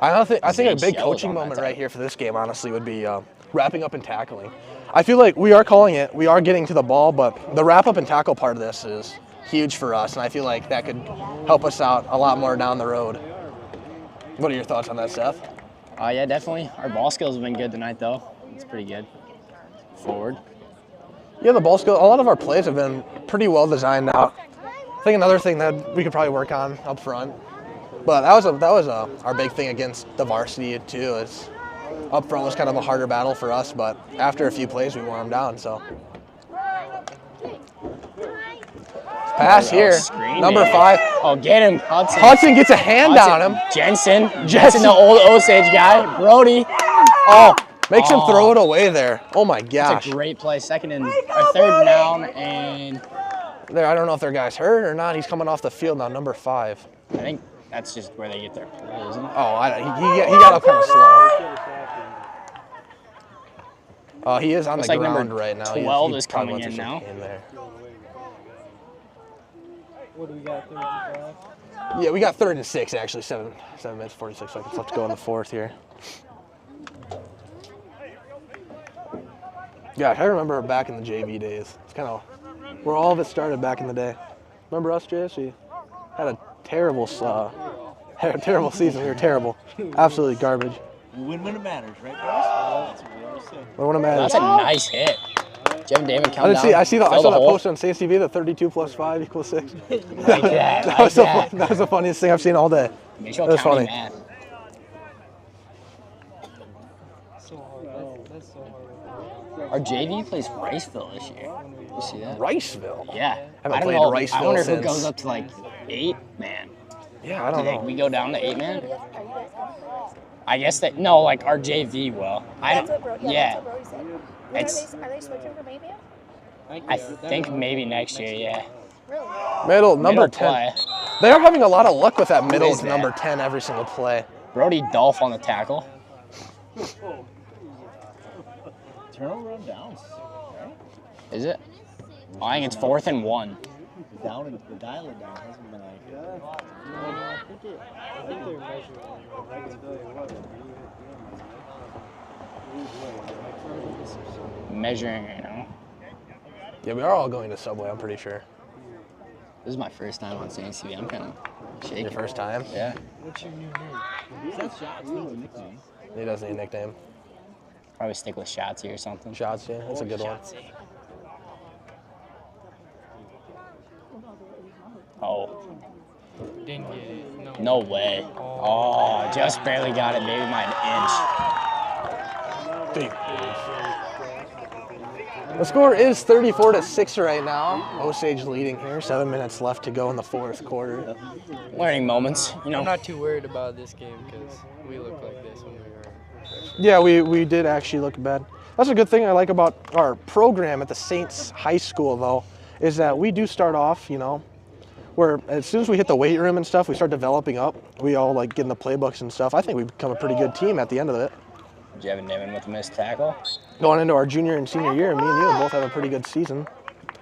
I think a Zane big Shell's coaching on that moment side. right here for this game, honestly, would be wrapping up and tackling. I feel like we are calling it. We are getting to the ball, but the wrap up and tackle part of this is huge for us, and I feel like that could help us out a lot more down the road. What are your thoughts on that, Seth? Yeah, definitely. Our ball skills have been good tonight, though. It's pretty good. Forward. Yeah, the ball skill. A lot of our plays have been pretty well designed out. I think another thing that we could probably work on up front, but that was our big thing against the varsity too. Is up front was kind of a harder battle for us, but after a few plays we wore them down. So pass here, Screen number it. 5. Oh, get him, Hudson. Hudson gets a hand on him. Jensen, the old Osage guy. Brody. Oh, makes him throw it away there. Oh my That's gosh. a great play. 2nd and 3rd down, and There, I don't know if their guy's hurt or not. He's coming off the field now, number 5. I think that's just where they get their play, isn't it? Oh, he got up kind of slow. He is on Looks the like ground number right now. 12 He is probably coming wants to in now. shake in there. What do we got? 35? Yeah, we got 3rd and 6 actually. 7 minutes 46 seconds left to go in the 4th here. Yeah, I remember back in the JV days. It's kind of where all of it started back in the day. Remember us, JS? We had a terrible season. We were terrible. Absolutely garbage. We win when it matters, right, guys? That's what we always say. But when it matters. That's a nice hit. Devin Damon I coming didn't down. see. I saw fill the that hole. post on Saints TV. The 32 plus 5 equals 6. Like that. That like that. that was the funniest thing I've seen all day. Make sure That was county funny. math. So hard. That's so hard. Our JV plays Riceville this year. You see that? Riceville. Yeah. Haven't I don't played know. Riceville I wonder since. if it goes up to like 8 man. Yeah, I don't Like know. we go down to 8 man. I guess that no, like our JV will. That's what Brody, yeah. That's what Brody said. It's- Are they switching for Mayfield? I think maybe next year. Yeah. Really? Middle, number Middle 10. play. They are having a lot of luck with that middle is to that? number 10 every single play. Brody Dolph on the tackle. Turnover on downs. Is it? I think it's 4th and 1. Down and the dial it down hasn't been like. I think they're measuring. I can tell you what. Measuring right now. Yeah, we are all going to Subway, I'm pretty sure. This is my first time on Saints TV. I'm kind of shaking. Your first time? Yeah. What's your new name? That's shots, no nickname. He doesn't need a nickname. Probably stick with Shatsy or something. Shots, yeah, that's a good one. Oh, Didn't get it. No. no way. Oh, just barely got it, maybe by an Big. The score is 34-6 right now. Osage leading here. 7 minutes left to go in the fourth quarter. inch. Learning moments, you know. I'm not too worried about this game because we look like this when we were freshmen. Yeah, we did actually look bad. That's a good thing I like about our program at the Saints High School, though, is that we do start off, you know, where as soon as we hit the weight room and stuff, we start developing up. We all like get in the playbooks and stuff. I think we become a pretty good team at the end of it. Did you have a Niven with a missed tackle? Going into our junior and senior year, me and you both have a pretty good season.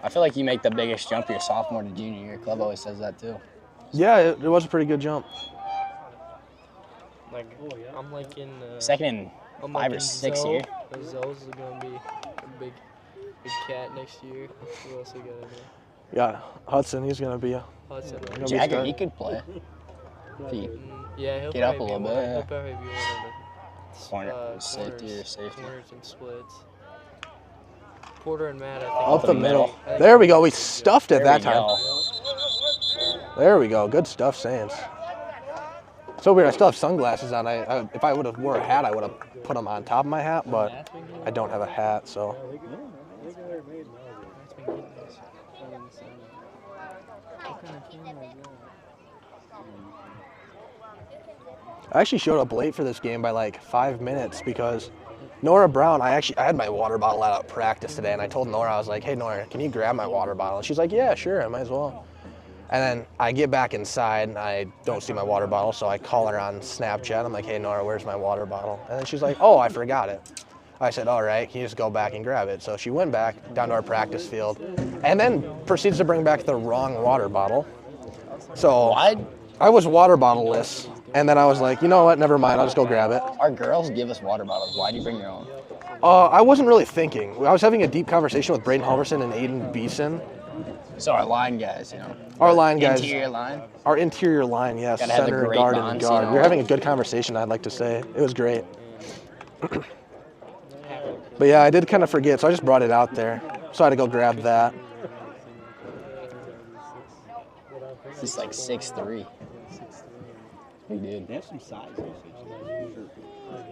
I feel like you make the biggest jump your sophomore to junior year. Club always says that too. Yeah, it was a pretty good jump. Like, I'm like in. Second and I'm 5 or in 6 Zoe. year. Zoe's is gonna be a big cat next year. Who else we got in there? Yeah, Hudson, he's gonna be a. Hudson. gonna be a Jagger, star. he could play. If he Yeah, he'll Get up probably a be little one- bit, yeah. He'll probably be one of the Corner, safety or safety. corners and splits. Porter and Matt, I think. Up the middle. I think There we go. they'll We do good. stuffed it There that we time. go. There we go. Good stuff, Saints. So weird. I still have sunglasses on. If I would have wore a hat, I would have put them on top of my hat, but I don't have a hat, so. I actually showed up late for this game by like 5 minutes because Nora Brown, I had my water bottle out at practice today, and I told Nora, I was like, hey Nora, can you grab my water bottle? And she's like, yeah, sure, I might as well. And then I get back inside and I don't see my water bottle, so I call her on Snapchat. I'm like, hey Nora, where's my water bottle? And then she's like, oh, I forgot it. I said, all right, can you just go back and grab it? So she went back down to our practice field and then proceeds to bring back the wrong water bottle. So I was water bottle-less, and then I was like, you know what, never mind, I'll just go grab it. Our girls give us water bottles. Why do you bring your own? I wasn't really thinking. I was having a deep conversation with Braden Halverson and Aiden Beeson. So our line guys, you know. Our line guys. Interior line. Our interior line, yes. Gotta have the Center, great guard, and bonds, guard. you know. We were having a good conversation, I'd like to say. It was great. But yeah, I did kind of forget, so I just brought it out there. So I had to go grab that. He's like 6'3". Big dude. They have some size.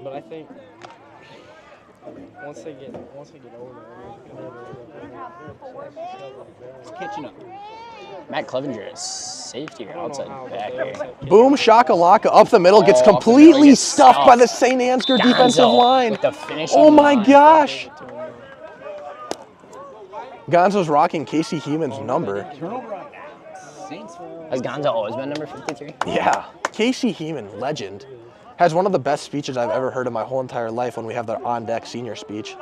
But I think once they get older, It's catching up. Matt Clevenger is safety or outside back here. Boom, shakalaka, up the middle, gets Oh, up the middle, completely gets stuffed by stuffed. the St. Ansgar Gonzo defensive line. with the finish Oh on the my line. gosh. Gonzo's rocking Casey Heeman's number. Turnover on Saints. Has Gonzo always been number 53? Yeah, Casey Heeman, legend, has one of the best speeches I've ever heard in my whole entire life when we have the on-deck senior speech.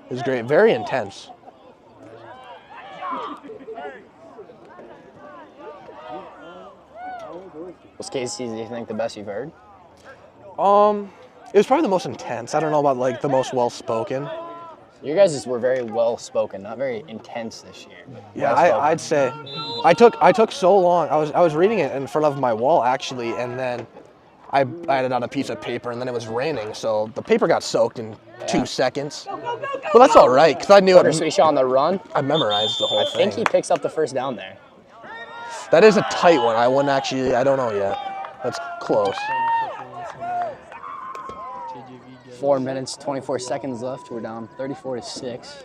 It was great, very intense. Was Casey, do you think, the best you've heard? It was probably the most intense. I don't know about like the most well-spoken. Your guys were very well spoken, not very intense this year. Yeah, Well-spoken. I'd say I took so long. I was reading it in front of my wall actually, and then I had it on a piece of paper, and then it was raining, so the paper got soaked in 2 seconds. But that's all right, because I knew Quarter it. sweet shot on the run. I memorized the whole I thing. think he picks up the first down there. That is a tight one. I wouldn't actually. I don't know yet. That's close. 4 minutes, 24 seconds left. We're down 34-6.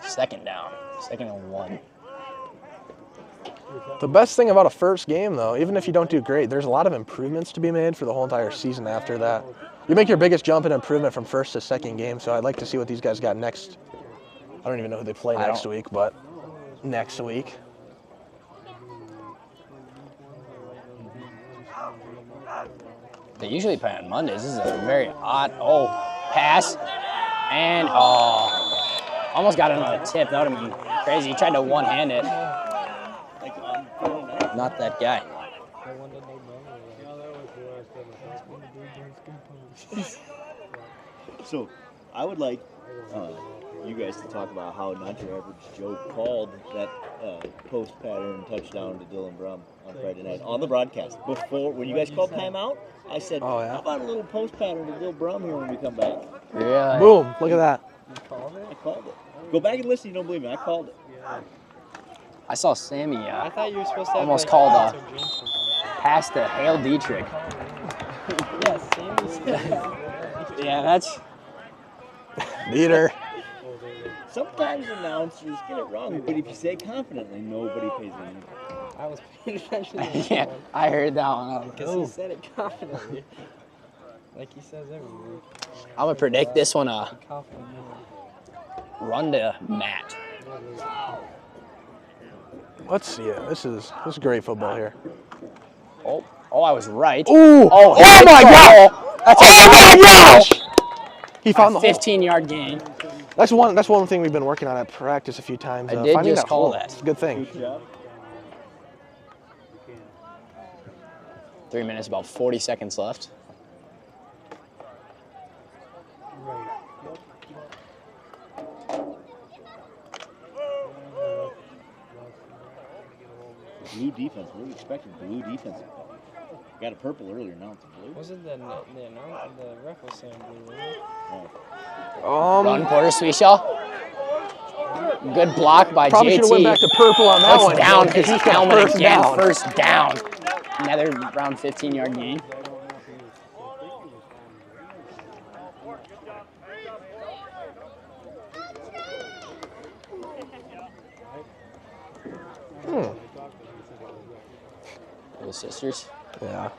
Second down. Second and 1. The best thing about a first game, though, even if you don't do great, there's a lot of improvements to be made for the whole entire season after that. You make your biggest jump in improvement from first to second game, so I'd like to see what these guys got next. I don't even know who they play next week, but next week. They usually play on Mondays. This is a very odd, pass. And, almost got another tip. That would have been crazy. He tried to one-hand it. Not that guy. So, I would like you guys to talk about how Not Your Average Joe called that post pattern touchdown to Dylan Brum on Friday night on the broadcast. Before, when you guys called timeout, I said, how about a little post pattern to Dylan Brum here when we come back? Yeah. Boom, look at that. I called it. Go back and listen, you don't believe me. I called it. I saw Sammy I thought you were supposed to have almost like, called a pass to Hale Dietrich. Yes, Sammy's. Yeah, that's... Leader. Sometimes announcers get it wrong, but if you say it confidently, nobody pays attention. I was paying attention to this Yeah, one. I heard that one. Because he said it confidently. Like he says every week. I'm going to predict this one Confident. run to Matt. Let's see it. This is great football here. Oh, I was right. Ooh! Oh my God! That's Oh my gosh! He found the hole. 15-yard gain. That's one thing we've been working on at practice a few times. I did finding just call hole. that. It's a good thing. 3 minutes, about 40 seconds left. Blue defense. What are we expecting? Blue defense. Got a purple earlier, now it's a blue. Wasn't the ref was saying blue, wasn't it? Run, Porter Sweeshaw. Good block by Probably should JT. have went back to purple on that one. Down because his he's got helmet first again. down. First down. Another round 15-yard gain. Little sisters. Yeah.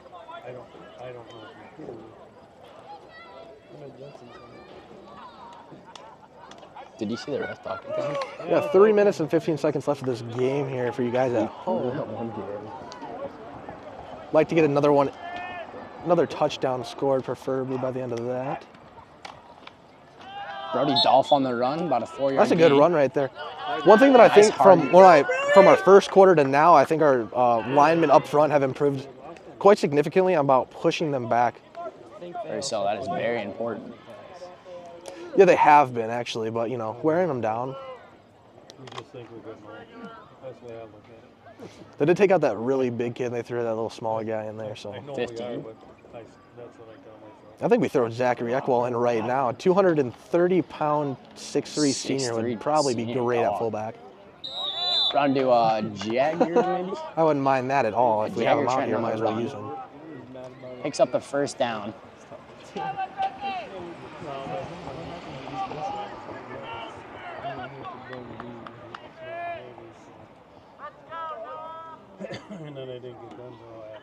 Did you see the ref talking to him? Yeah, 3 minutes and 15 seconds left of this game here for you guys at home. Like to get another touchdown scored, preferably by the end of that. Brody Dolph on the run, about a 4-yard That's a good gain. run right there. One thing that I think from our first quarter to now, I think our linemen up front have improved quite significantly about pushing them back. So that is very important. Yeah, they have been actually, but wearing them down. They did take out that really big kid and they threw that little smaller guy in there. So 15. I think we throw Zachary Eckwell in right now. A 230-pound 6'3" senior would probably be great at fullback. Run to Jagger, maybe? I wouldn't mind that at all. If we have him out Jagger here, trying might to as well run. use him. Picks up the first down. And then I didn't get done until around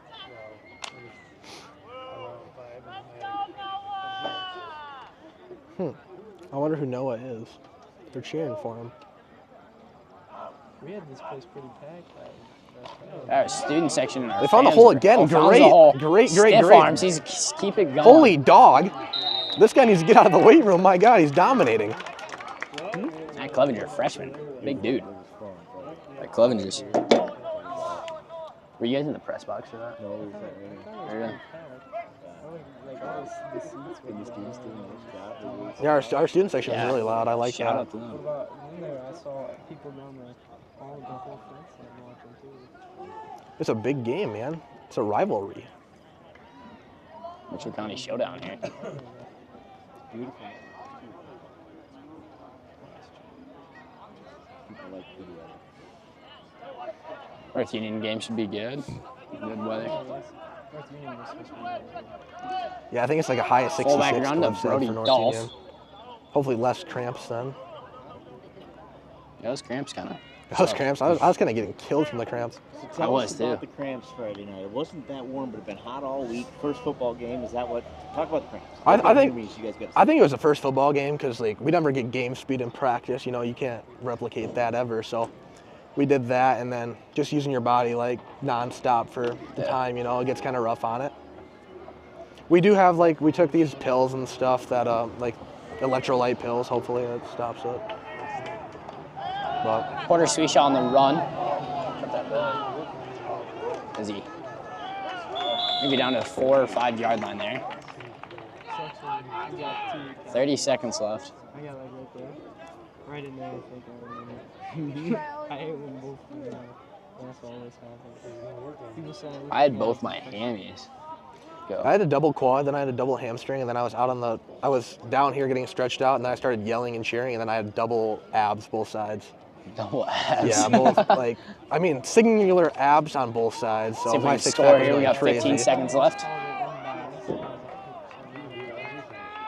5. I wonder who Noah is. They're cheering for him. We had this place pretty packed. Our student section. And our They found the fans hole were- again. found the Great, hole. great. Stiff arms. He's keep it going. Holy dog. This guy needs to get out of the weight room. My God, he's dominating. Matt Clevenger, freshman, big dude. Matt Clevenger's. Were you guys in the press box for that? No, Really? Like all the seats. can the students do this job? Yeah, our student section is really loud. I like Shout that. out to them. In there, I saw people down all the whole fence and watching too. It's a big game, man. It's a rivalry. Mitchell County Showdown here. Beautiful. People like video. North Union game should be good. Good weather. North Union was supposed to be really good. Yeah, I think it's like a high of 66 Fullback run to club set Brody for North Dolph. Union. Hopefully less cramps then. Yeah, those cramps kind of Those cramps. I was kind of getting killed from the cramps. So I tell was us about too. the cramps Friday night. It wasn't that warm, but it had been hot all week. First football game. Is that what? Talk about the cramps. I think You guys got I think it was the first football game because like we never get game speed in practice. You know, you can't replicate that ever. So we did that, and then just using your body like nonstop for the time. You know, it gets kind of rough on it. We do have like we took these pills and stuff that like electrolyte pills. Hopefully that stops it. But Porter Swishaw on the run. Is he maybe down to the 4 or 5 yard line there? 30 seconds left. I got like right there. Right in there, I think I remember. I hate when both of them, that's always happens. People say I had both my hammies. Go. I had a double quad, then I had a double hamstring, and then I was down here getting stretched out, and then I started yelling and cheering, and then I had double abs both sides. Double abs. Yeah, both like I mean singular abs on both sides. So See if we my can six score pack was here. We going got crazy. 15 seconds left.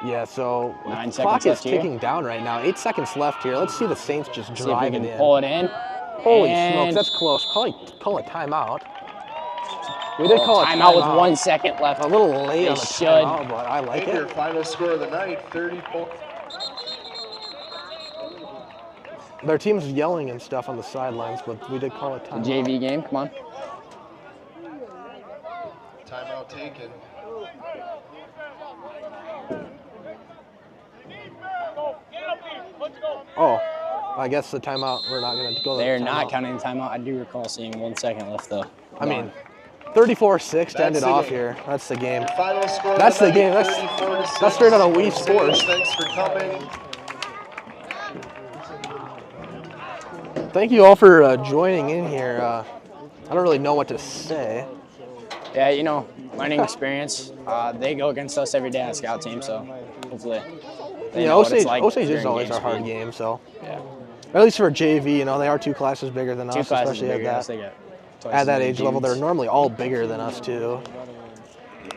Yeah, so 9 the clock seconds is left here. ticking down right now. 8 seconds left here. Let's see the Saints just See if we drive can it in. pull it in. Holy And smokes, that's close. Call a timeout. We did call a timeout with 1 second left. A little late They on the should. timeout, but I like And your it. final score of the night, 34. Their team's yelling and stuff on the sidelines, but we did call a timeout. JV game, come on. Timeout taken. Oh, I guess the timeout, we're not going to go They're the not timeout. counting the timeout. I do recall seeing 1 second left though. I mean, 34-6 to end That's it the off game. here. That's the game. Final score That's of the game. night, That's 34-6. that's straight out of Wii Saints, Sports. Thanks for coming. Thank you all for joining in here. I don't really know what to say. Yeah, you know, learning experience. They go against us every day on the scout team, so hopefully they Yeah, know what it's Osage, like Osage is during always game our hard speed. game, so. Yeah. At least for JV, you know, they are 2 classes bigger than 2 us, classes especially bigger than at us, that. they get twice At as that many age level, they're dudes. normally all bigger than us too.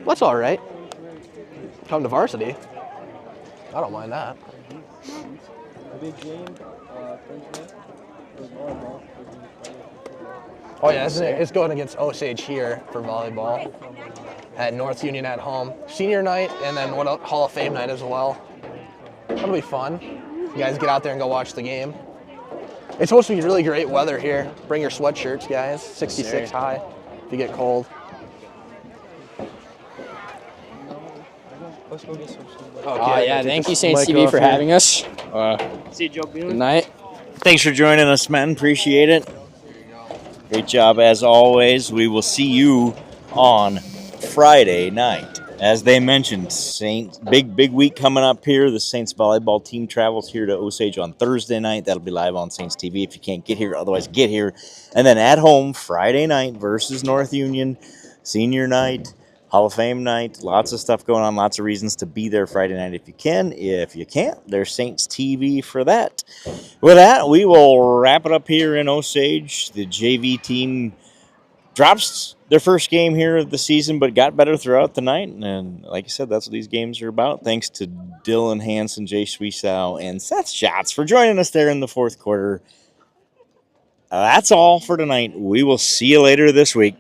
That's all right. Come to varsity. I don't mind that. big game, Frenchman, was volleyball. Oh yeah, it's going against Osage here for volleyball at North Union at home. Senior night and then Hall of Fame night as well. That'll be fun. You guys get out there and go watch the game. It's supposed to be really great weather here. Bring your sweatshirts, guys. 66 high if you get cold. Let's go get some food. Okay, Yeah, take thank this you, Saints mic TV, off for here. having us. See you, Joe Boone. Good night. Thanks for joining us, men. Appreciate it. Great job as always. We will see you on Friday night. As they mentioned, Saints big week coming up here. The Saints volleyball team travels here to Osage on Thursday night. That'll be live on Saints TV if you can't get here. Otherwise, get here. And then at home, Friday night versus North Union, senior night, Hall of Fame night. Lots of stuff going on. Lots of reasons to be there Friday night if you can. If you can't, there's Saints TV for that. With that, we will wrap it up here in Osage. The JV team drops their first game here of the season, but got better throughout the night. And like I said, that's what these games are about. Thanks to Dylan Hansen, Jay Swisow, and Seth Schatz for joining us there in the fourth quarter. That's all for tonight. We will see you later this week.